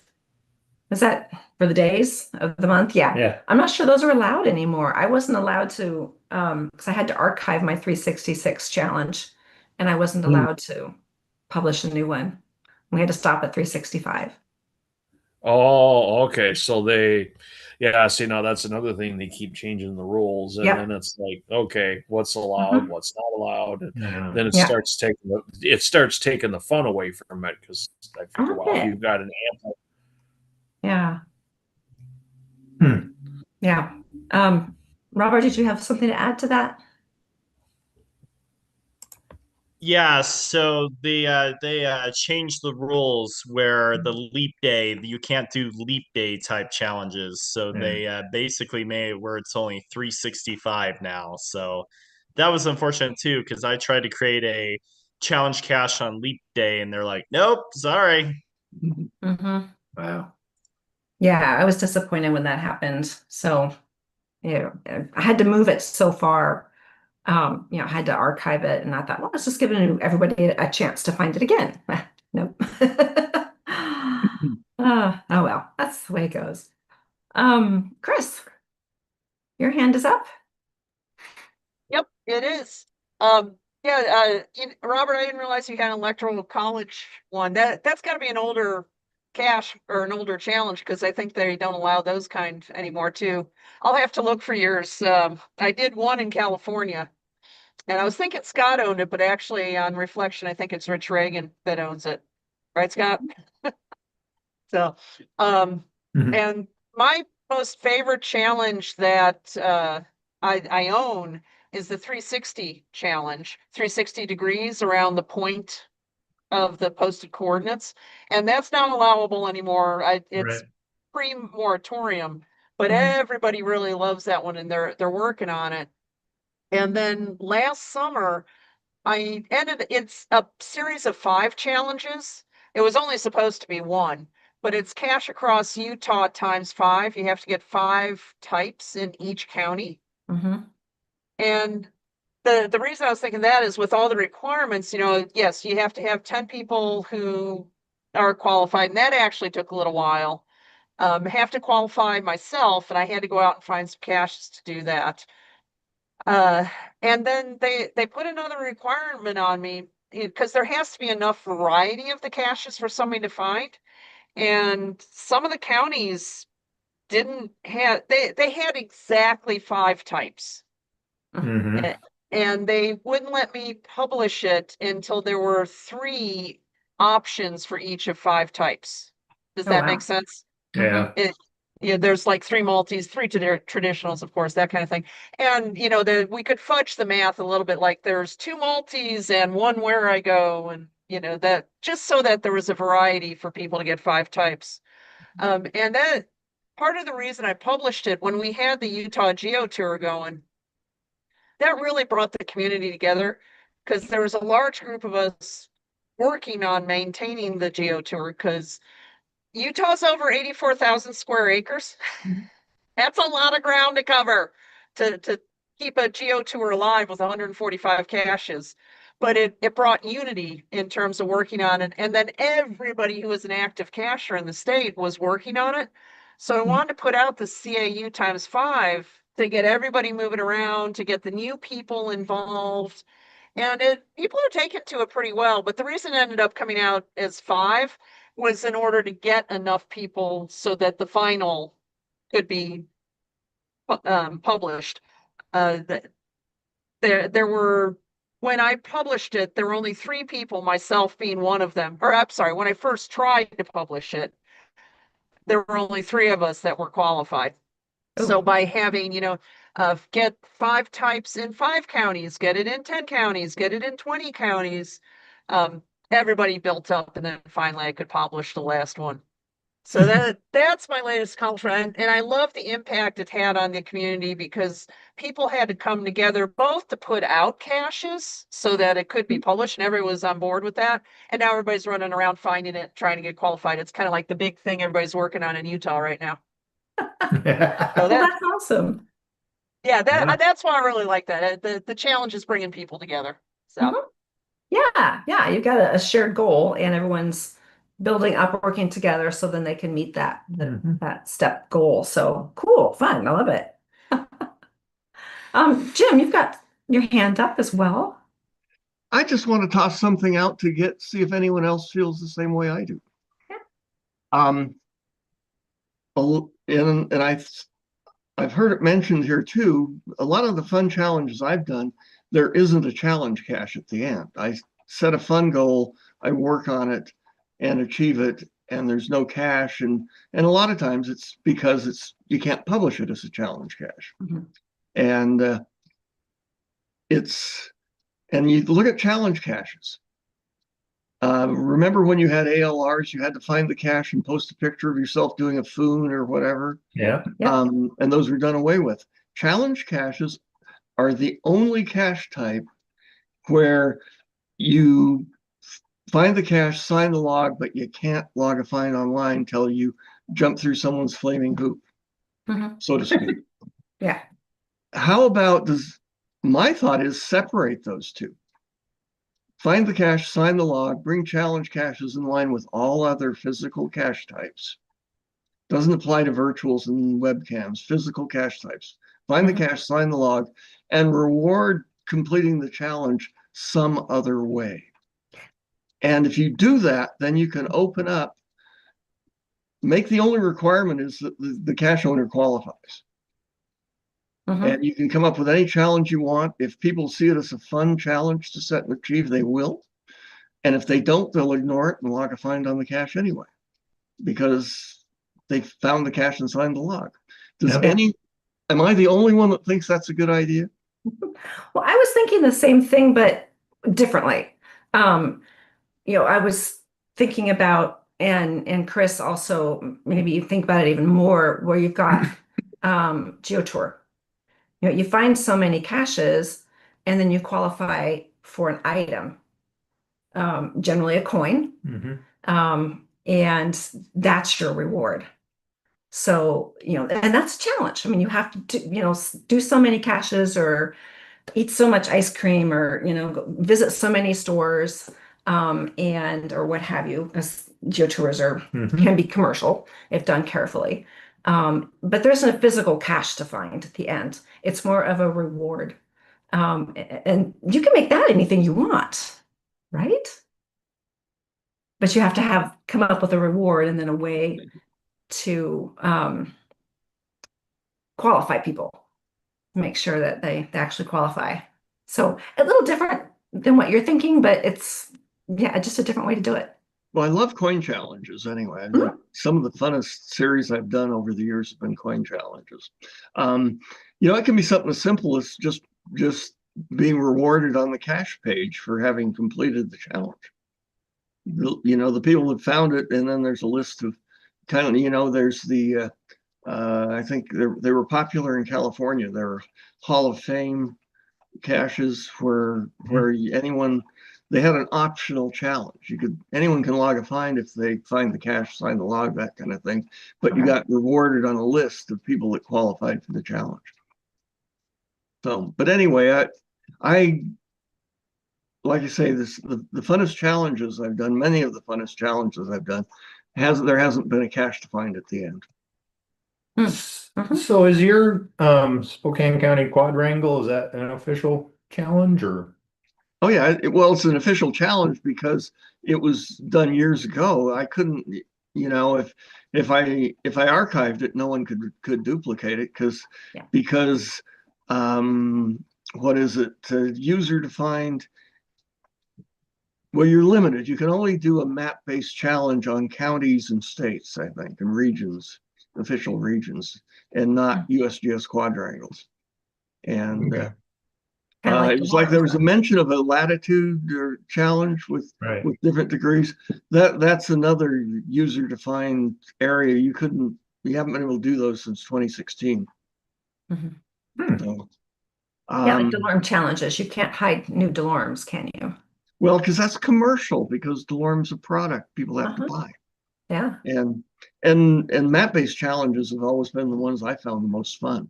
is that for the days of the month? Yeah. Yeah. I'm not sure those are allowed anymore. I wasn't allowed to because I had to archive my 366 challenge and I wasn't allowed to publish a new one. We had to stop at 365. Oh, okay. So yeah, see, now that's another thing. They keep changing the rules, and Yep. then it's like, okay, what's allowed, Mhm. what's not allowed. And Yeah. then it Yeah. starts taking the fun away from it, because I figure, well, Okay. you've got an ample. Yeah. Hmm. Yeah. Robert, did you have something to add to that? Yeah, so they changed the rules where the leap day, you can't do leap day type challenges. So they basically made it where it's only 365 now. So that was unfortunate too, because I tried to create a challenge cache on leap day and they're like, nope, sorry. Mm-hmm. Wow. Yeah, I was disappointed when that happened. So, I had to move it so far. I had to archive it, and I thought, well, let's just give everybody a chance to find it again. Nope. Oh well, that's the way it goes. Chris, your hand is up. Yep, it is. Yeah, Robert, I didn't realize you had an electoral college one. That's got to be an older cache or an older challenge because I think they don't allow those kind anymore too. I'll have to look for yours. I did one in California, and I was thinking Scott owned it, but actually, on reflection, I think it's Rich Reagan that owns it. Right, Scott? So, Mhm. and my most favorite challenge that I own is the 360 challenge, 360 degrees around the point of the posted coordinates. And that's not allowable anymore. It's Right. pre-moratorium, but Mhm. everybody really loves that one and they're working on it. And then last summer, it's a series of 5 challenges. It was only supposed to be one, but it's cache across Utah times 5. You have to get 5 types in each county. Mm-hmm. And the reason I was thinking that is with all the requirements, yes, you have to have 10 people who are qualified, and that actually took a little while. Have to qualify myself, and I had to go out and find some caches to do that. And then they put another requirement on me because there has to be enough variety of the caches for somebody to find. And some of the counties didn't have they had exactly 5 types. Mhm. A- And they wouldn't let me publish it until there were 3 options for each of 5 types. Does Oh that make wow. sense? Yeah. It, there's like 3 multis, 3 traditionals, of course, that kind of thing. And we could fudge the math a little bit, like there's 2 multis and 1 where I go, and that just so that there was a variety for people to get 5 types. And that part of the reason I published it when we had the Utah Geo Tour going, that really brought the community together because there was a large group of us working on maintaining the Geo Tour because Utah's over 84,000 square acres. That's a lot of ground to cover to keep a geo tour alive with 145 caches. But it brought unity in terms of working on it. And then everybody who was an active cacher in the state was working on it. So I wanted to put out the CAU times 5 to get everybody moving around, to get the new people involved. And people are taking to it pretty well. But the reason it ended up coming out as 5 was in order to get enough people so that the final could be published. There were when I published it, there were only 3 people, myself being one of them. Or I'm sorry, when I first tried to publish it, there were only 3 of us that were qualified. So Oh, by having, get 5 types in 5 counties, get it in 10 counties, get it in 20 counties, everybody built up, and then finally I could publish the last one. So that's my latest accomplishment. And I love the impact it had on the community because people had to come together both to put out caches so that it could be published and everyone was on board with that. And now everybody's running around finding it, trying to get qualified. It's kind of like the big thing everybody's working on in Utah right now. So well, that's awesome. yeah, Yeah. that's why I really like that. The challenge is bringing people together. So Mhm. Yeah, you've got a shared goal and everyone's building up, working together so then they can meet Mhm. that step goal. So cool, fun. I love it. Jim, you've got your hand up as well. I just want to toss something out to see if anyone else feels the same way I do. Yeah. Um, and I've heard it mentioned here too. A lot of the fun challenges I've done, there isn't a challenge cache at the end. I set a fun goal, I work on it and achieve it, and there's no cache. And a lot of times it's because you can't publish it as a challenge cache. Mhm. And and you look at challenge caches. Remember when you had ALRs, you had to find the cache and post a picture of yourself doing a foon or whatever, Yeah. Yep. and those were done away with. Challenge caches are the only cache type where you find the cache, sign the log, but you can't log a find online until you jump through someone's flaming hoop, so to speak. Yeah. How about my thought is separate those two. Find the cache, sign the log, bring challenge caches in line with all other physical cache types. Doesn't apply to virtuals and webcams, physical cache types. Find the cache, sign the log, and reward completing the challenge some other way. And if you do that, then you can open up, make the only requirement is that the cache owner qualifies. And you can come up with any challenge you want. If people see it as a fun challenge to set and achieve, they will. And if they don't, they'll ignore it and log a find on the cache anyway, because they found the cache and signed the log. Am I the only one that thinks that's a good idea? Well, I was thinking the same thing, but differently. I was thinking about, and Chris also, maybe you think about it even more, where you've got GeoTour. You find so many caches, and then you qualify for an item, generally a coin, and that's your reward. So, and that's a challenge. I mean, you have to do so many caches or eat so much ice cream or, visit so many stores, or what have you, because geotours can be commercial if done carefully. But there isn't a physical cache to find at the end. It's more of a reward. And you can make that anything you want, right? But you have to come up with a reward and then a way to qualify people, make sure that they actually qualify. So a little different than what you're thinking, but it's just a different way to do it. Well, I love coin challenges anyway. I mean, some of the funnest series I've done over the years have been coin challenges. It can be something as simple as just being rewarded on the cache page for having completed the challenge. The people that found it, and then there's a list of there's the I think they were popular in California. There are Hall of Fame caches where anyone, they had an optional challenge. Anyone can log a find if they find the cache, sign the log, that kind of thing. But you got rewarded on a list of people that qualified for the challenge. So, but anyway, I like I say, the funnest challenges I've done, many of the funnest challenges I've done, there hasn't been a cache to find at the end. So is your Spokane County Quadrangle, is that an official challenge or? Oh yeah, it's an official challenge because it was done years ago. I couldn't, if I archived it, no one could duplicate it because what is it? User defined. Well, you're limited. You can only do a map-based challenge on counties and states, I think, and regions, official regions, and not USGS quadrangles. And it was like there was a mention of a latitude or challenge with different degrees. That's another user-defined area. You haven't been able to do those since 2016. So, like DeLorme challenges. You can't hide new DeLormes, can you? Well, because that's commercial, because DeLorme's a product people have to buy. Yeah. And map-based challenges have always been the ones I found the most fun.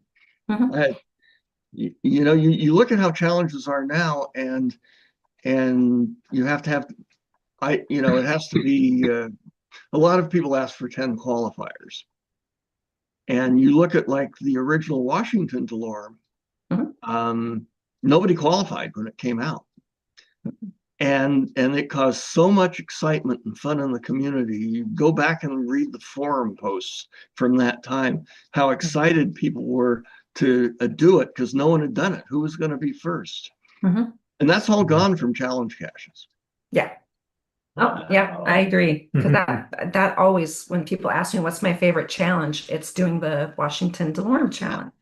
You look at how challenges are now, and you have to have, it has to be, a lot of people ask for 10 qualifiers. And you look at like the original Washington DeLorme, nobody qualified when it came out. And it caused so much excitement and fun in the community. You go back and read the forum posts from that time, how excited people were to do it because no one had done it. Who was going to be first? And that's all gone from challenge caches. Yeah. Oh, yeah, I agree. Because that always, when people ask me what's my favorite challenge, it's doing the Washington DeLorme challenge.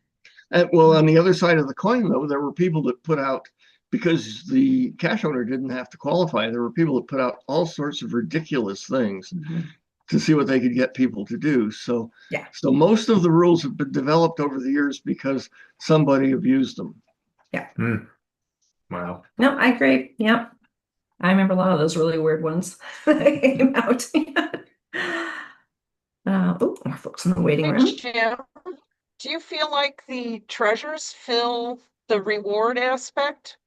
Well, on the other side of the coin, though, there were people that put out, because the cache owner didn't have to qualify, there were people that put out all sorts of ridiculous things to see what they could get people to do. So most of the rules have been developed over the years because somebody abused them. Hmm. Wow. No, I agree. Yep. I remember a lot of those really weird ones that came out. Oh, more folks in the waiting Hey, room. Jim, do you feel like the treasures fill the reward aspect?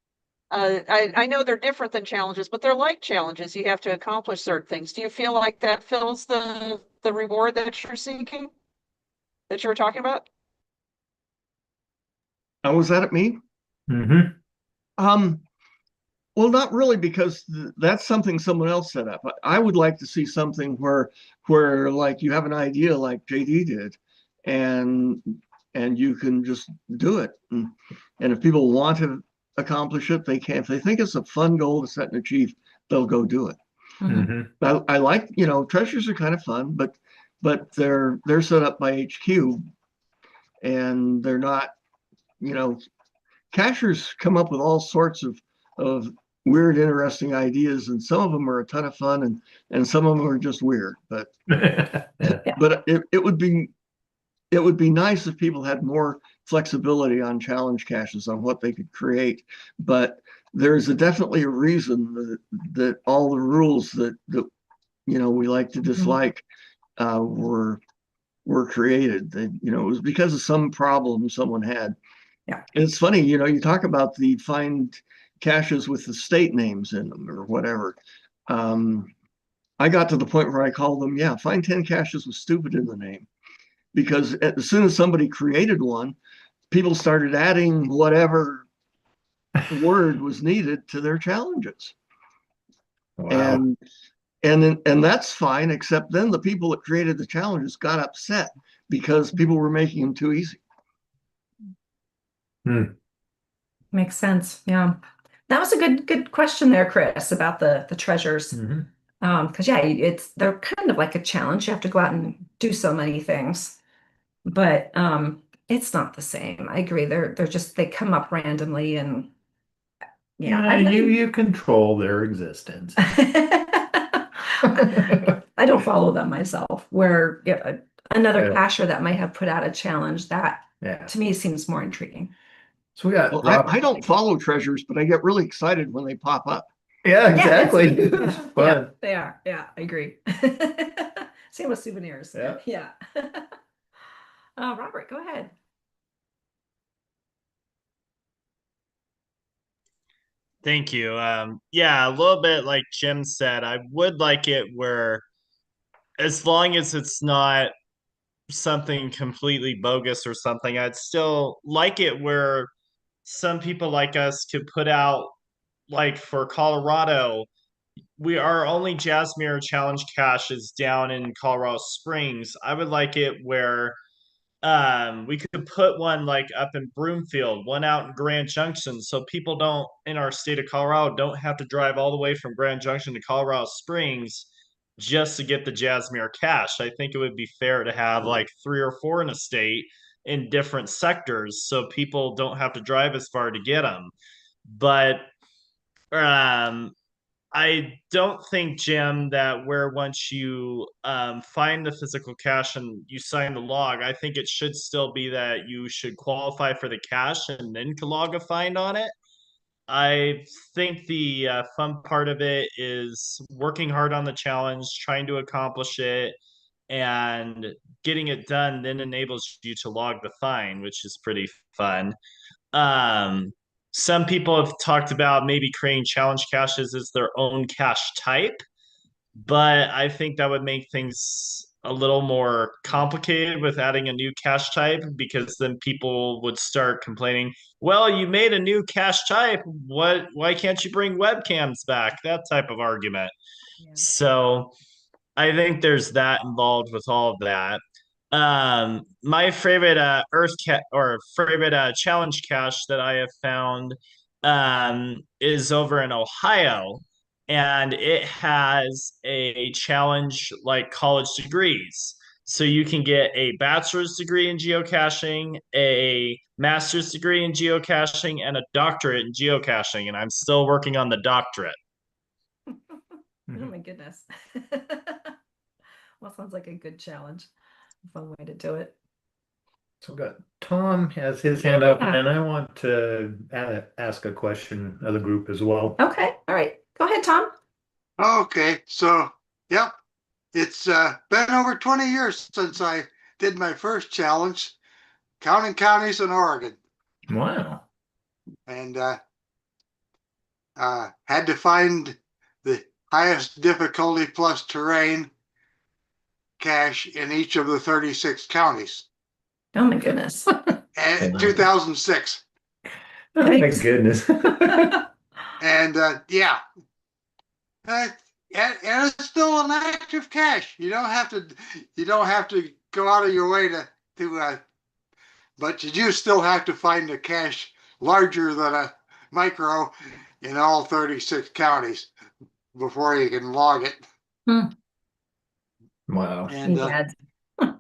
I know they're different than challenges, but they're like challenges. You have to accomplish certain things. Do you feel like that fills the reward that you're seeking, that you were talking about? Was that at me? Hmm. Um, well, not really, because that's something someone else set up. I would like to see something where like you have an idea like JD did, and you can just do it. And if people want to accomplish it, they can. If they think it's a fun goal to set and achieve, they'll go do it. Mhm. Hmm. I like, treasures are kind of fun, but they're set up by HQ, and they're not, you know, cachers come up with all sorts of weird, interesting ideas, and some of them are a ton of fun, and some of them are just weird. But Yeah. but it would be nice if people had more flexibility on challenge caches on what they could create. But there's definitely a reason that all the rules that we like to dislike were created. It was because of some problem someone had. Yeah. And it's funny, you talk about the find caches with the state names in them or whatever. Um, I got to the point where I called them, yeah, find 10 caches with stupid in the name. Because as soon as somebody created one, people started adding whatever word was needed to their challenges. Wow. And that's fine, except then the people that created the challenges got upset because people were making them too easy. Hmm. Makes sense. Yeah. That was a good question there, Chris, about the treasures. Hmm. Because yeah, they're kind of like a challenge. You have to go out and do so many things. But it's not the same. I agree. They're just they come up randomly and yeah, Yeah, you control their existence. I don't follow them myself. Where yeah, another Yeah. cacher that might have put out a challenge that Yeah. to me seems more intriguing. So we got Well, Rob. I don't follow treasures, but I get really excited when they pop up. Yeah, Yeah, exactly. It's yeah, fun. they are. Yeah, I agree. Same with souvenirs. Yeah. Yeah. Robert, go ahead. Thank you. Yeah, a little bit like Jim said, I would like it where as long as it's not something completely bogus or something, I'd still like it where some people like us could put out, like for Colorado, we our only Jasmer challenge cache is down in Colorado Springs. I would like it where we could put one like up in Broomfield, one out in Grand Junction, so people don't in our state of Colorado don't have to drive all the way from Grand Junction to Colorado Springs just to get the Jasmine cache. I think it would be fair to have like 3 or 4 in a state in different sectors so people don't have to drive as far to get them. But um I don't think, Jim, that where once you find the physical cache and you sign the log, I think it should still be that you should qualify for the cache and then can log a find on it. I think the fun part of it is working hard on the challenge, trying to accomplish it, and getting it done then enables you to log the find, which is pretty fun. Um, some people have talked about maybe creating challenge caches as their own cache type, but I think that would make things a little more complicated with adding a new cache type because then people would start complaining, well, you made a new cache type. Why can't you bring webcams back? That type of argument. Yeah. So I think there's that involved with all of that. My favorite Earth cat or favorite challenge cache that I have found is over in Ohio, and it has a challenge like college degrees. So you can get a bachelor's degree in geocaching, a master's degree in geocaching, and a doctorate in geocaching. And I'm still working on the doctorate. Oh my goodness. Well, sounds like a good challenge. A fun way to do it. So we got Tom has his hand up, Yeah. and I want to ask a question of the group as well. Okay. All right. Go ahead, Tom. Okay, so yep, it's been over 20 years since I did my first challenge, counting counties in Oregon, Wow. and had to find the highest difficulty plus terrain cache in each of the 36 counties. Oh my goodness. And Wow. 2006, Oh my Thanks. goodness. and yeah, and it's still an active cache. You don't have to go out of your way to but you do still have to find a cache larger than a micro in all 36 counties before you can log it. Wow. And Yeah.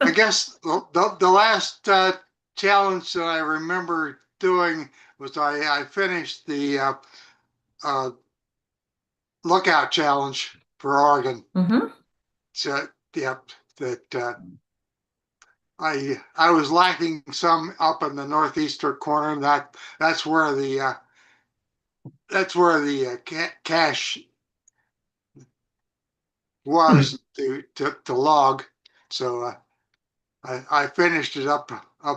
I guess the last challenge that I remember doing was I finished the lookout challenge for Oregon. Mm-hmm. So yep, that I was lacking some up in the northeastern corner. That's where the cache was to log. So I finished it up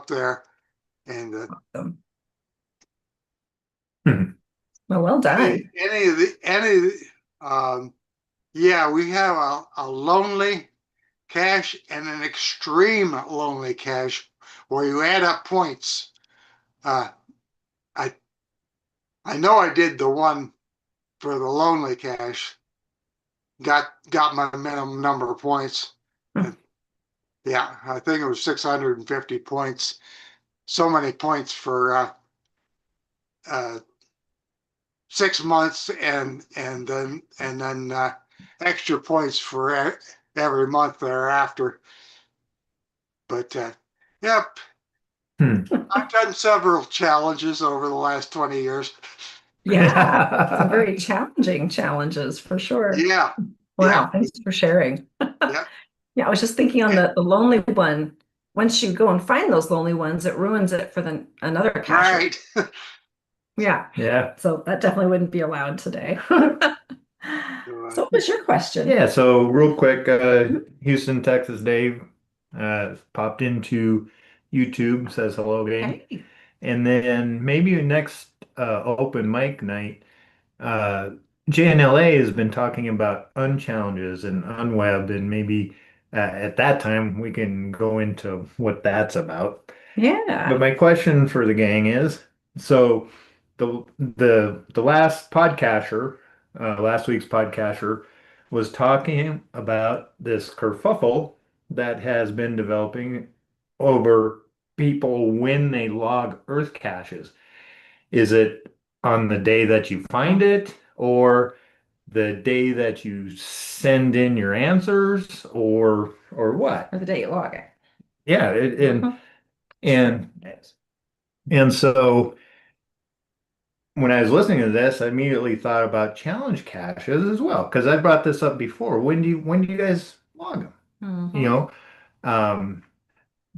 there, and Awesome. Well done. any of the yeah, we have a lonely cache and an extreme lonely cache where you add up points. I I know I did the one for the lonely cache. Got my minimum number of points. Yeah, I think it was 650 points. So many points for 6 months, and then extra points for every month thereafter. But yep, I've done several challenges over the last 20 years. Yeah. Some very challenging challenges for sure. Yeah, Wow. yeah. Thanks for sharing. Yeah. Yeah, I was just thinking on the lonely one. Once you go and find those lonely ones, it ruins it for another cacher. Right. Yeah. Yeah. So that definitely wouldn't be allowed today. So what was your question? Yeah, so real quick, Houston, Texas Dave popped into YouTube, says hello, gang. Hey. And then maybe next open mic night, JNLA has been talking about unchallenges and unweb, and maybe at that time we can go into what that's about. Yeah. But my question for the gang is, so the last podcaster, last week's podcaster, was talking about this kerfuffle that has been developing over people when they log Earth caches. Is it on the day that you find it, or the day that you send in your answers, or what? Or the day you log it. Yeah, Mhm. and and so when I was listening to this, I immediately thought about challenge caches as well, because I brought this up before. When do you guys log them? Mhm. You know, um,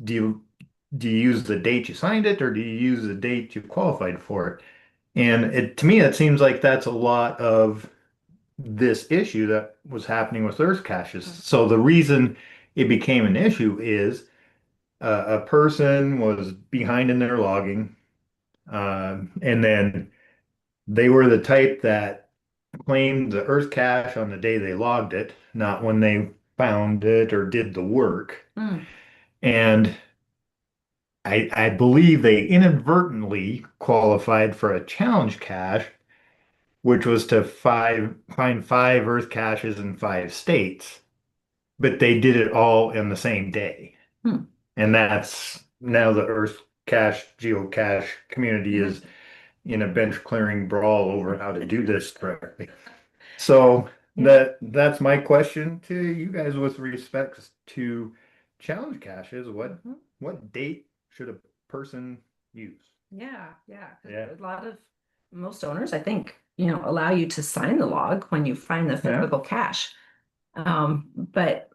do you do you use the date you signed it, or do you use the date you qualified for it? And to me, it seems like that's a lot of this issue that was happening with Earth caches. So the reason it became an issue is a person was behind in their logging, and then they were the type that claimed the Earth cache on the day they logged it, not when they found it or did the work. Mm. And I believe they inadvertently qualified for a challenge cache, which was to find 5 Earth caches in 5 states, but they did it all in the same day. Hmm. And that's now the Earth cache geocache community is in a bench clearing brawl over how to do this correctly. So that's my question to you guys with respect to challenge caches. What date should a person use? Yeah, yeah. 'Cause Yeah. a lot of most owners, I think, allow you to sign the log when you find the Yeah. physical cache. But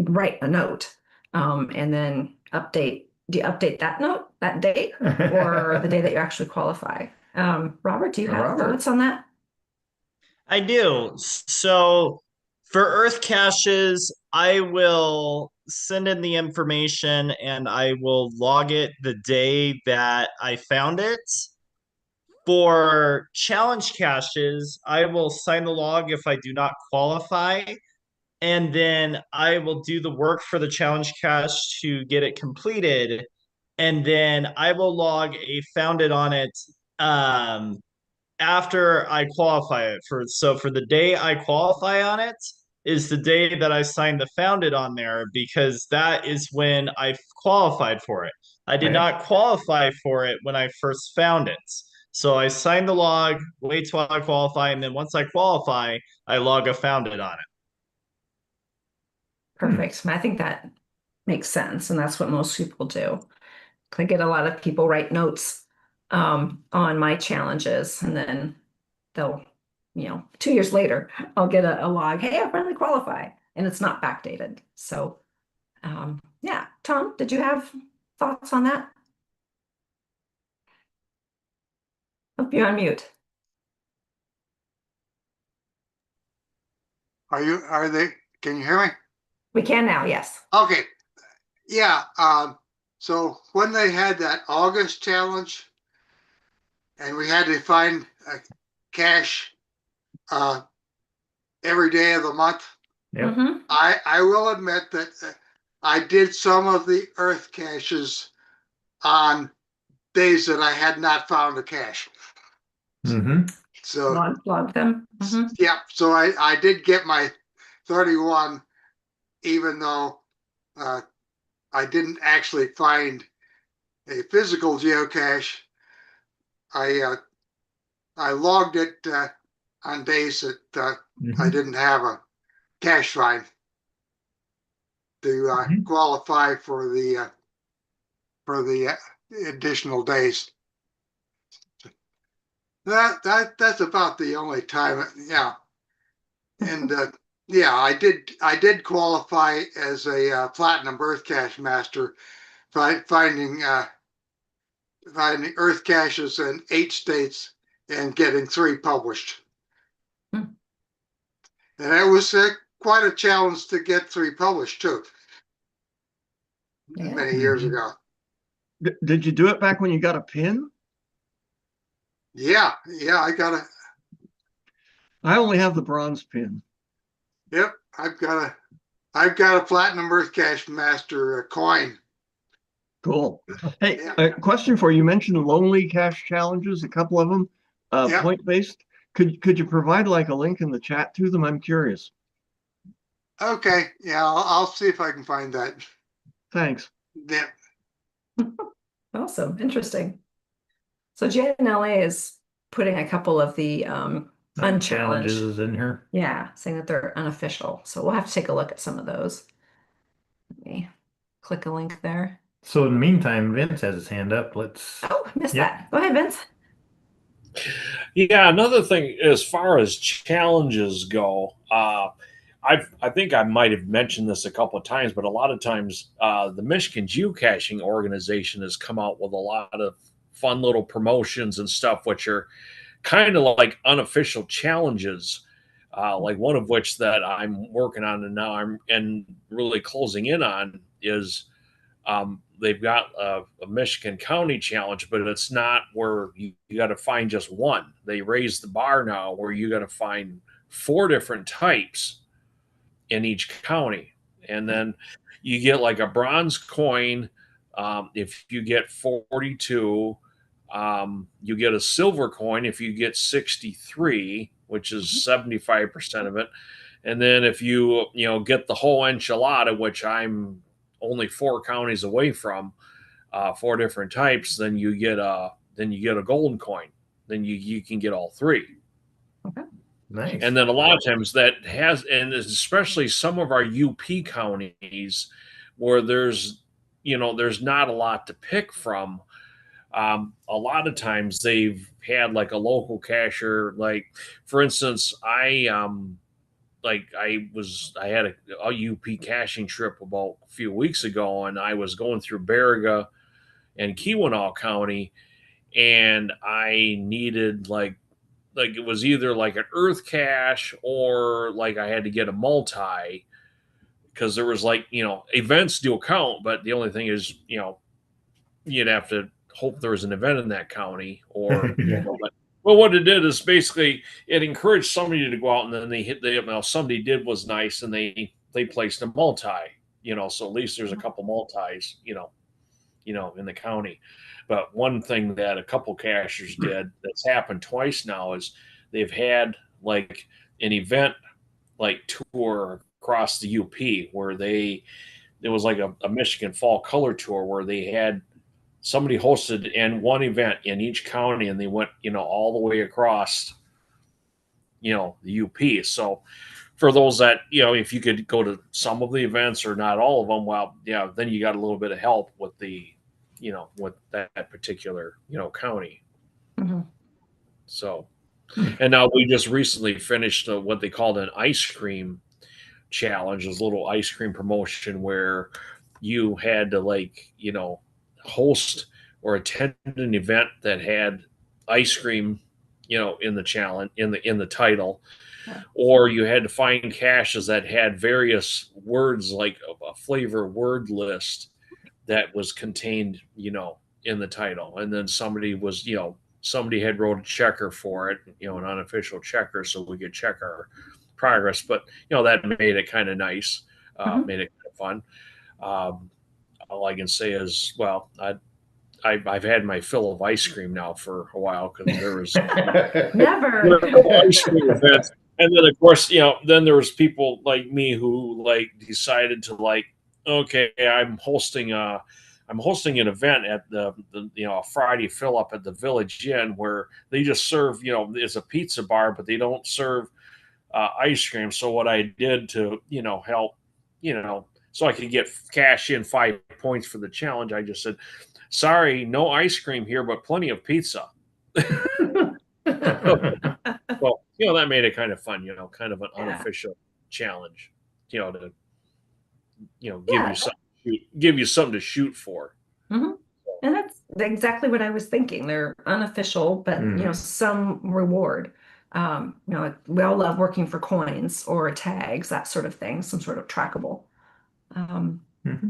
write a note, and then update do you update that note, that date, or the day that you actually qualify? Robert, do you have thoughts on that? I do. So for Earth caches, I will send in the information and I will log it the day that I found it. For challenge caches, I will sign the log if I do not qualify, and then I will do the work for the challenge cache to get it completed, and then I will log a found it on it um, after I qualify it for. So for the day I qualify on it is the day that I signed the founded on there, because that is when I qualified for it. I did not qualify for it when I first found it. So I signed the log, wait till I qualify, and then once I qualify, I log a founded on it. Perfect. I think that makes sense, and that's what most people do. I get a lot of people write notes on my challenges, and then they'll, 2 years later, I'll get a log. Hey, I finally qualify, and it's not backdated. So, yeah. Tom, did you have thoughts on that? Hope you're on mute. Can you hear me? We can now, yes. Okay. Yeah. So when they had that August challenge and we had to find a cache every day of the month, I will admit that I did some of the Earth caches on days that I had not found a cache. So log them. yeah, so I did get my 31, even though I didn't actually find a physical geocache. I logged it on days that I didn't have a cache find to qualify for the additional days. That's about the only time. Yeah, and yeah, I did qualify as a platinum Earth cache master, finding Earth caches in 8 states and getting 3 published. And it was quite a challenge to get 3 published too. Many years ago. Did you do it back when you got a pin? Yeah, I only have the bronze pin. Yep, I've got a platinum Earth cache master coin. Cool. Hey, a question for you. You mentioned lonely cache challenges, a couple of them, point based. Could you provide like a link in the chat to them? I'm curious. Okay, yeah, I'll see if I can find that. Thanks. Yeah. Awesome, interesting. So JNLA is putting a couple of the unchallenged challenges in here. Yeah, saying that they're unofficial. So we'll have to take a look at some of those. Let me click a link there. So in the meantime, Vince has his hand up. Let's. Oh, I missed that. Go ahead, Vince. Yeah, another thing as far as challenges go, I think I might have mentioned this a couple of times, but a lot of times the Michigan Geocaching Organization has come out with a lot of fun little promotions and stuff, which are kind of like unofficial challenges. Like one of which that I'm working on and now I'm really closing in on is they've got a Michigan County challenge, but it's not where you got to find just one. They raised the bar now where you got to find 4 different types in each county. And then you get like a bronze coin. If you get 42, you get a silver coin if you get 63, which is 75% of it. And then if you get the whole enchilada, which I'm only 4 counties away from, 4 different types, then you get a golden coin. Then you can get all 3. Okay. Nice. And then a lot of times that has, and especially some of our UP counties where there's not a lot to pick from. A lot of times they've had like a local cacher, like for instance, I had a UP caching trip about a few weeks ago, and I was going through Baraga and Keweenaw County, and I needed like it was either like an earth cache or like I had to get a multi because there was like events do count, but the only thing is you'd have to hope there was an event in that county or Yeah. but well, what it did is basically it encouraged somebody to go out and then they hit the somebody did was nice and they placed a multi, so at least there's a couple multis, in the county. But one thing that a couple cashers did that's happened twice now is they've had like an event like tour across the UP where it was like a Michigan Fall Color Tour where they had somebody hosted and one event in each county and they went all the way across the UP. So for those that if you could go to some of the events or not all of them, well, yeah, then you got a little bit of help with with that particular county. Mhm. So and now we just recently finished what they called an ice cream challenge, this little ice cream promotion where you had to host or attend an event that had ice cream in the challenge in the title, Yeah. or you had to find caches that had various words like a flavor word list that was contained in the title, and then somebody had wrote a checker for it, an unofficial checker, so we could check our progress. But that made it kind of nice, Mhm. made it kind of fun. All I can say is, well, I've had my fill of ice cream now for a while because there was Never. ice cream events, and then of course then there was people like me who decided to okay, I'm hosting an event at the a Friday fill up at the Village Inn where they just serve it's a pizza bar, but they don't serve ice cream. So what I did to help so I could get cash in 5 points for the challenge, I just said, sorry, no ice cream here, but plenty of pizza. Well, that made it kind of fun, kind of an Yeah. unofficial challenge, to Yeah. give you something to shoot for. Mhm. And that's exactly what I was thinking. They're unofficial, but some reward. We all love working for coins or tags, that sort of thing, some sort of trackable.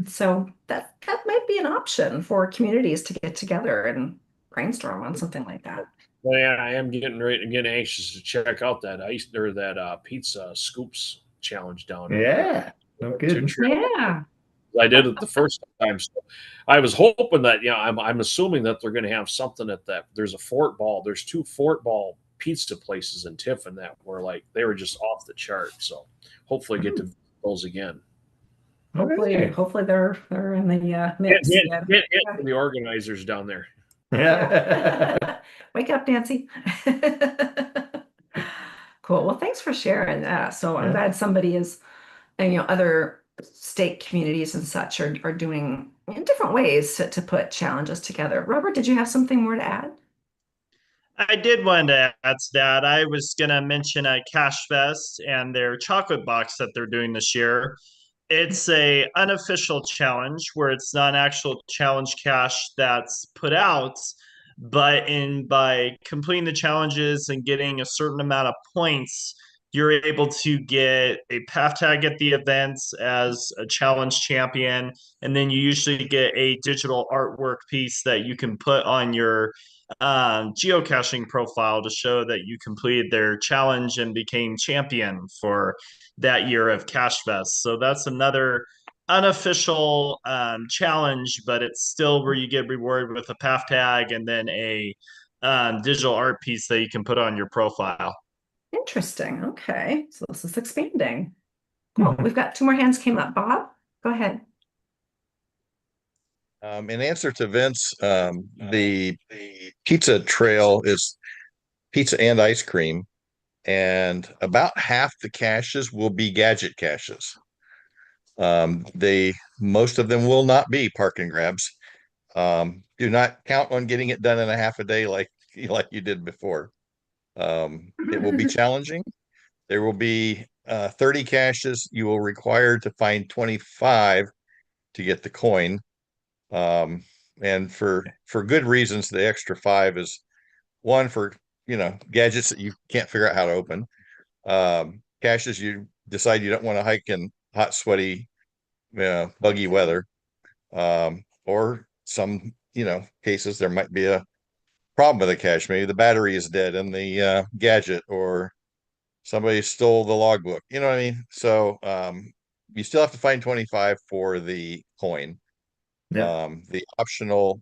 So that might be an option for communities to get together and brainstorm on something like that. Well, yeah, I am getting ready. I'm getting anxious to check out that ice or that pizza scoops challenge down. Yeah, no kidding. Yeah. I did it the first time, so I was hoping that I'm assuming that they're going to have something at that. There's a Fort Ball. There's two Fort Ball pizza places in Tiffin that were they were just off the chart. So hopefully get to those again. Hopefully they're in the mix. Hint for the organizers down there. Yeah. Wake up, Nancy. Cool. Well, thanks for sharing that. So I'm glad somebody is, and other state communities and such are doing in different ways to put challenges together. Robert, did you have something more to add? I did want to add to that. I was going to mention a Cash Fest and their chocolate box that they're doing this year. It's a unofficial challenge where it's not an actual challenge cache that's put out, but by completing the challenges and getting a certain amount of points, you're able to get a path tag at the events as a challenge champion, and then you usually get a digital artwork piece that you can put on your geocaching profile to show that you completed their challenge and became champion for that year of Cash Fest. So that's another unofficial challenge, but it's still where you get rewarded with a path tag and then a digital art piece that you can put on your profile. Interesting. Okay. So this is expanding. Cool. We've got two more hands came up. Bob, go ahead. In answer to Vince, the pizza trail is pizza and ice cream, and about half the caches will be gadget caches. Most of them will not be park and grabs. Do not count on getting it done in a half a day like you did before. It will be challenging. There will be 30 caches. You will require to find 25 to get the coin. and for good reasons. The extra 5 is one for, gadgets that you can't figure out how to open. Caches you decide you don't want to hike in hot, sweaty, buggy weather. Or some, cases there might be a problem with the cache. Maybe the battery is dead in the gadget, or somebody stole the logbook. You know what I mean? So you still have to find 25 for the coin. Yeah. The optional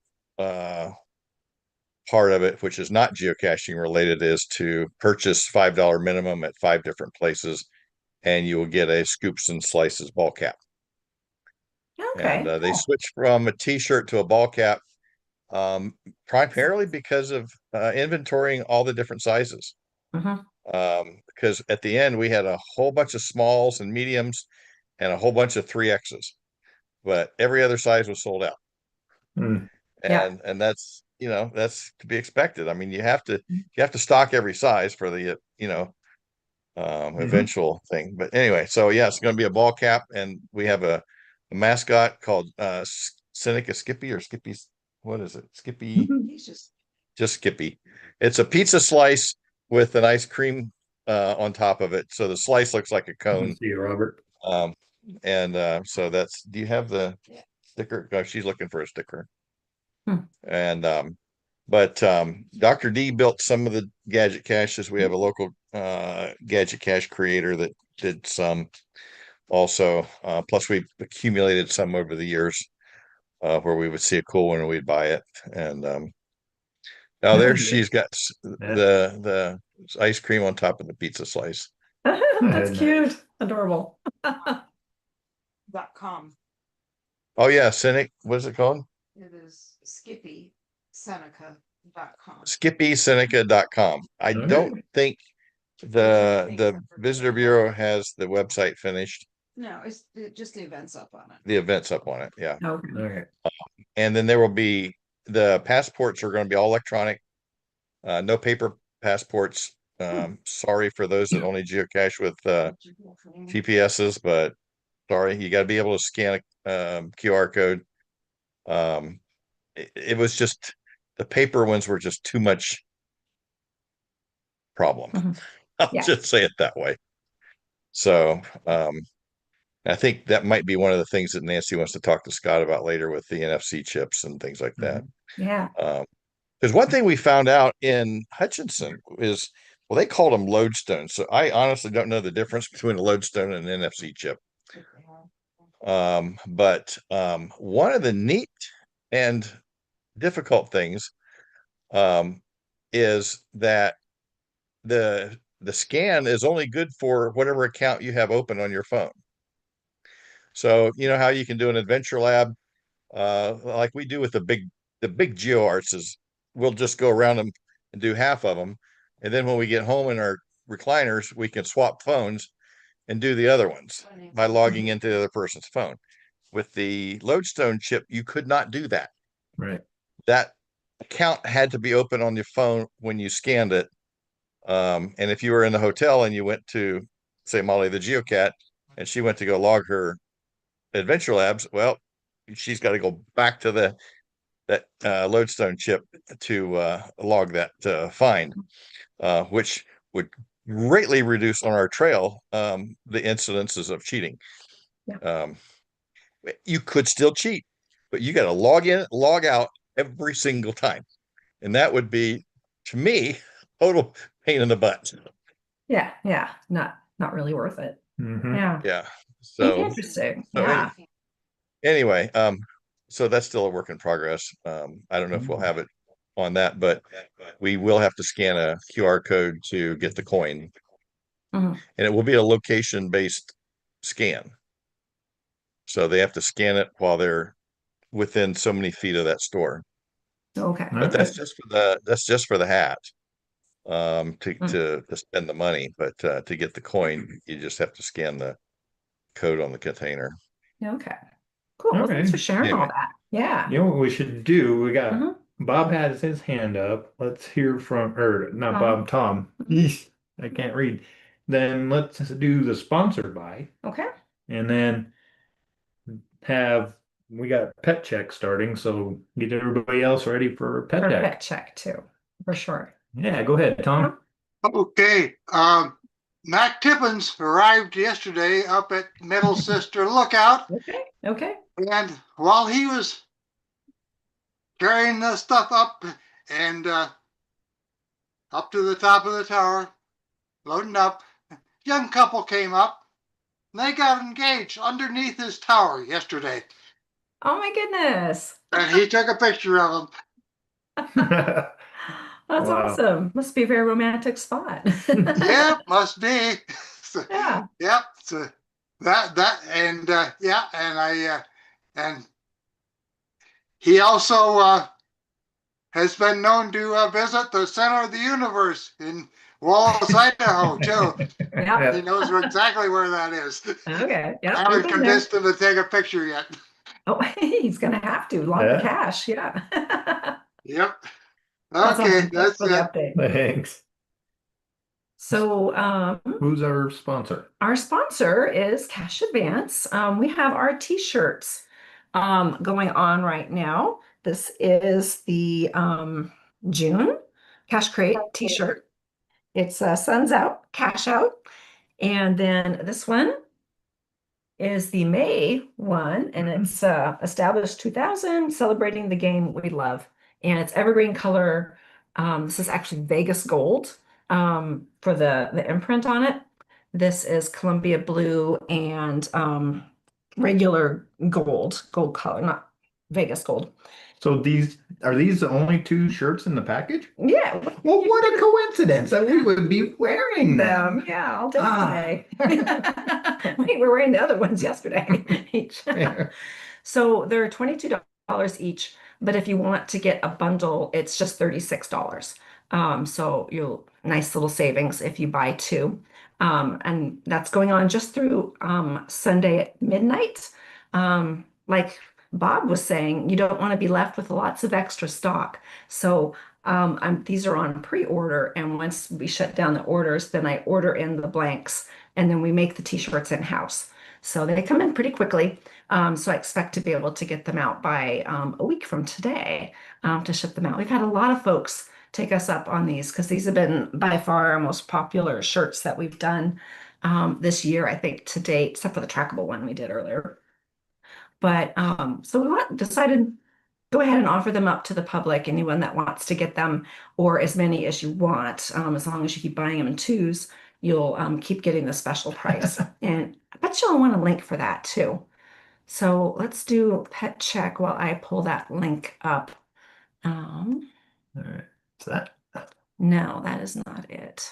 part of it, which is not geocaching related, is to purchase $5 minimum at 5 different places, and you will get a Scoops and Slices ball cap. And Okay. they Cool. switched from a t-shirt to a ball cap, primarily because of inventorying all the different sizes. Mhm. Because at the end we had a whole bunch of smalls and mediums and a whole bunch of 3Xs, but every other size was sold out. Mm. Yeah. And that's, that's to be expected. I mean, you have to stock every size for the, eventual thing. But anyway, so yeah, it's going to be a ball cap, and we have a mascot called Seneca Skippy, or Skippy's, what is it? Skippy, He's just just Skippy. It's a pizza slice with an ice cream on top of it. So the slice looks like a cone. See you, Robert. Um, and so that's, do you have the sticker? Oh, she's looking for a sticker. Hmm. And but Dr. D built some of the gadget caches. We have a local gadget cache creator that did some also. Plus, we've accumulated some over the years where we would see a cool one and we'd buy it. And now there she's got the ice cream on top of the pizza slice. That's Nice. cute. Adorable. .com. Oh yeah, Cynic. What's it called? It is SkippySeneca.com. SkippySeneca.com. I Okay. don't think the visitor bureau has the website finished. No, it's just the events up on it. The events up on it, yeah. Okay. Okay. And then there will be, the passports are going to be all electronic, no paper passports. Sorry for those that only geocache with GPSs, but sorry, you got to be able to scan a QR code. It was just, the paper ones were just too much problem. Mhm. I'll Yeah. just say it that way. So I think that might be one of the things that Nancy wants to talk to Scott about later with the NFC chips and things like that. Yeah. Because one thing we found out in Hutchinson is, well, they called them lodestones. So I honestly don't know the difference between a lodestone and an NFC chip. But one of the neat and difficult things is that the scan is only good for whatever account you have open on your phone. So you know how you can do an adventure lab, like we do with the big geo arts, is we'll just go around them and do half of them, and then when we get home in our recliners, we can swap phones and do the other ones by logging into the other person's phone. With the lodestone chip, you could not do that. Right. That account had to be open on your phone when you scanned it. And if you were in the hotel and you went to, say, Molly the Geocat, and she went to go log her adventure labs, well, she's got to go back to that lodestone chip to log that find, which would greatly reduce on our trail the incidences of cheating. Yeah. You could still cheat, but you got to log in, log out every single time, and that would be, to me, total pain in the butt. Yeah. Yeah. Not really worth it. Mhm. Yeah. Yeah. So Interesting. so Yeah. anyway, so that's still a work in progress. I don't know if we'll have it on that, but we will have to scan a QR code to get the coin, Mhm. and it will be a location-based scan. So they have to scan it while they're within so many feet of that store. Okay. But that's just for the hat. To Mm. to spend the money, but to get the coin, you just have to scan the code on the container. Okay. Cool. Well, thanks Okay. for sharing all Anyway. that. Yeah. You know what we should do? We got Mhm. Bob has his hand up. Let's hear from, or not Bob, Tom. Yeesh, I can't read. Then let's do the sponsor buy, Okay. and then have we got pet check starting, so get everybody else ready for pet For check. pet check too, for sure. Yeah, go ahead, Tom. Okay, Mac Tippins arrived yesterday up at Middle Sister Lookout, Okay. and while he was carrying the stuff up and up to the top of the tower, loading up, young couple came up, and they got engaged underneath his tower yesterday, Oh my goodness. and he took a picture of them. That's Wow. awesome. Must be a very romantic spot. Yep, must be. So, Yeah. yep. So that and yeah, and he also has been known to visit the center of the universe in Wallace, Idaho, too. Yeah. He knows exactly where that is. Okay. Yeah. I haven't convinced him to take a picture yet. Oh, he's gonna have to log the cash. Yeah. Yep. That's Okay, awesome. Thanks that's for the it. update. Thanks. So, Who's our sponsor? our sponsor is Cash Advance. We have our t-shirts going on right now. This is the June Cash Crate t-shirt. It's Sun's Out, Cash Out. And then this one is the May one, and it's established 2000, celebrating the game we love. And it's evergreen color. This is actually Vegas gold for the imprint on it. This is Columbia blue and regular gold color, not Vegas gold. So are these the only two shirts in the package? Yeah. Well, what a coincidence that we would be wearing them. Yeah, all day today. We were wearing the other ones yesterday each. So they're $22 each, but if you want to get a bundle, it's just $36. So you'll nice little savings if you buy two. And that's going on just through Sunday at midnight. Like Bob was saying, you don't want to be left with lots of extra stock. So these are on pre-order, and once we shut down the orders, then I order in the blanks, and then we make the t-shirts in-house. So they come in pretty quickly. So I expect to be able to get them out by a week from today to ship them out. We've had a lot of folks take us up on these because these have been by far our most popular shirts that we've done this year, I think, to date, except for the trackable one we did earlier. But so we decided go ahead and offer them up to the public, anyone that wants to get them, or as many as you want. As long as you keep buying them in twos, you'll keep getting the special price. And I bet you'll want a link for that too. So let's do pet check while I pull that link up. All right. Is that? No, that is not it.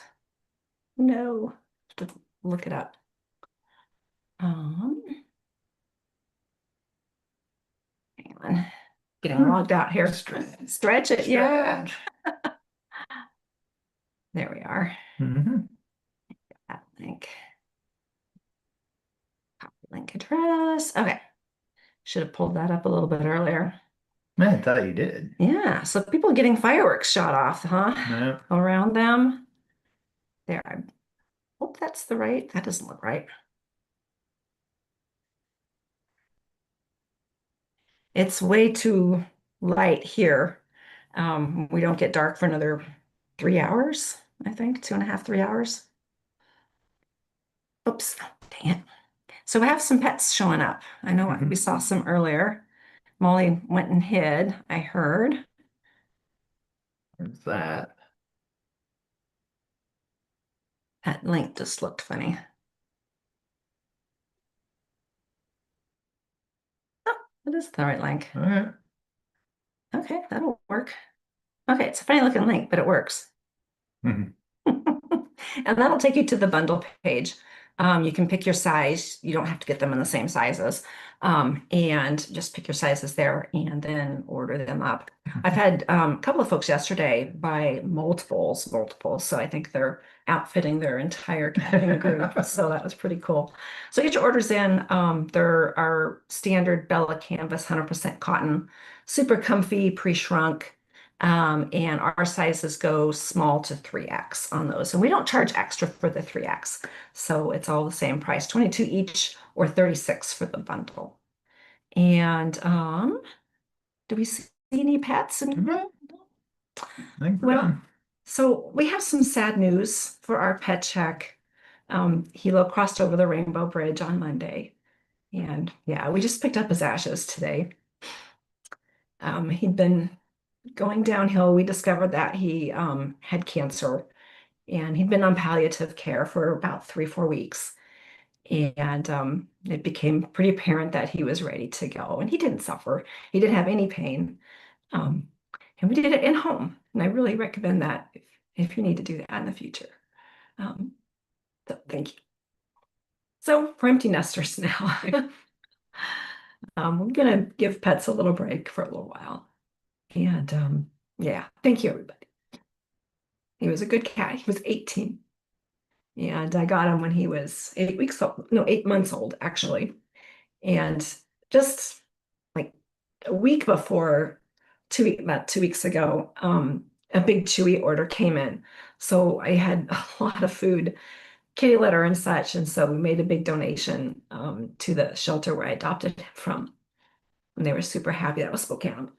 No, have to look it up. Hang on. Getting logged out here. Stretch it. Yeah. There we are. That link. Copy link address. Okay. Should have pulled that up a little bit earlier. Man, I thought you did. Yeah. So people getting fireworks shot off, huh? Yeah. Around them. There. I hope that's the right. That doesn't look right. It's way too light here. We don't get dark for another 3 hours, I think, 2.5, 3 hours. Oops, dang it. So we have some pets showing up. I know we saw some earlier. Molly went and hid, I heard. Where's that? That link just looked funny. Oh, it is the right link. All right. Okay, that'll work. Okay, it's a funny looking link, but it works. And that'll take you to the bundle page. You can pick your size. You don't have to get them in the same sizes. And just pick your sizes there and then order them up. I've had a couple of folks yesterday buy multiples. So I think they're outfitting their entire cabin group. So that was pretty cool. So get your orders in. There are standard Bella canvas, 100% cotton, super comfy, pre-shrunk. And our sizes go small to 3X on those. And we don't charge extra for the 3X. So it's all the same price, 22 each or 36 for the bundle. And do we see any pets? And I think we're well, done. so we have some sad news for our pet check. Hilo crossed over the Rainbow Bridge on Monday. And yeah, we just picked up his ashes today. He'd been going downhill. We discovered that he had cancer, and he'd been on palliative care for about 3, 4 weeks. And it became pretty apparent that he was ready to go. And he didn't suffer. He didn't have any pain. Um, and we did it in home. And I really recommend that if you need to do that in the future. So thank you. So for empty nesters now, we're gonna give pets a little break for a little while. And yeah, thank you, everybody. He was a good cat. He was 18. And I got him when he was 8 weeks old, no, 8 months old, actually. And just like a week before, about 2 weeks ago, a big Chewy order came in. So I had a lot of food, kitty litter and such. And so we made a big donation to the shelter where I adopted him from. And they were super happy. That was Spokane.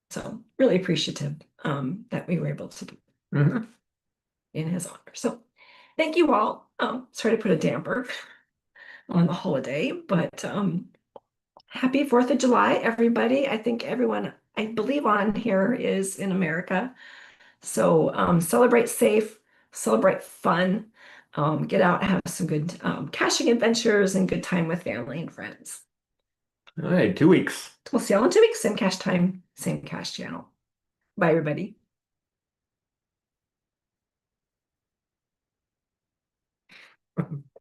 So really appreciative that we were able to do in his honor. So thank you all. Sorry to put a damper on the holiday, but happy 4th of July, everybody. I think everyone, I believe on here is in America. So celebrate safe, celebrate fun, get out, have some good caching adventures and good time with family and friends. All right, 2 weeks. We'll see y'all in 2 weeks. Same cache time, same cache channel. Bye, everybody.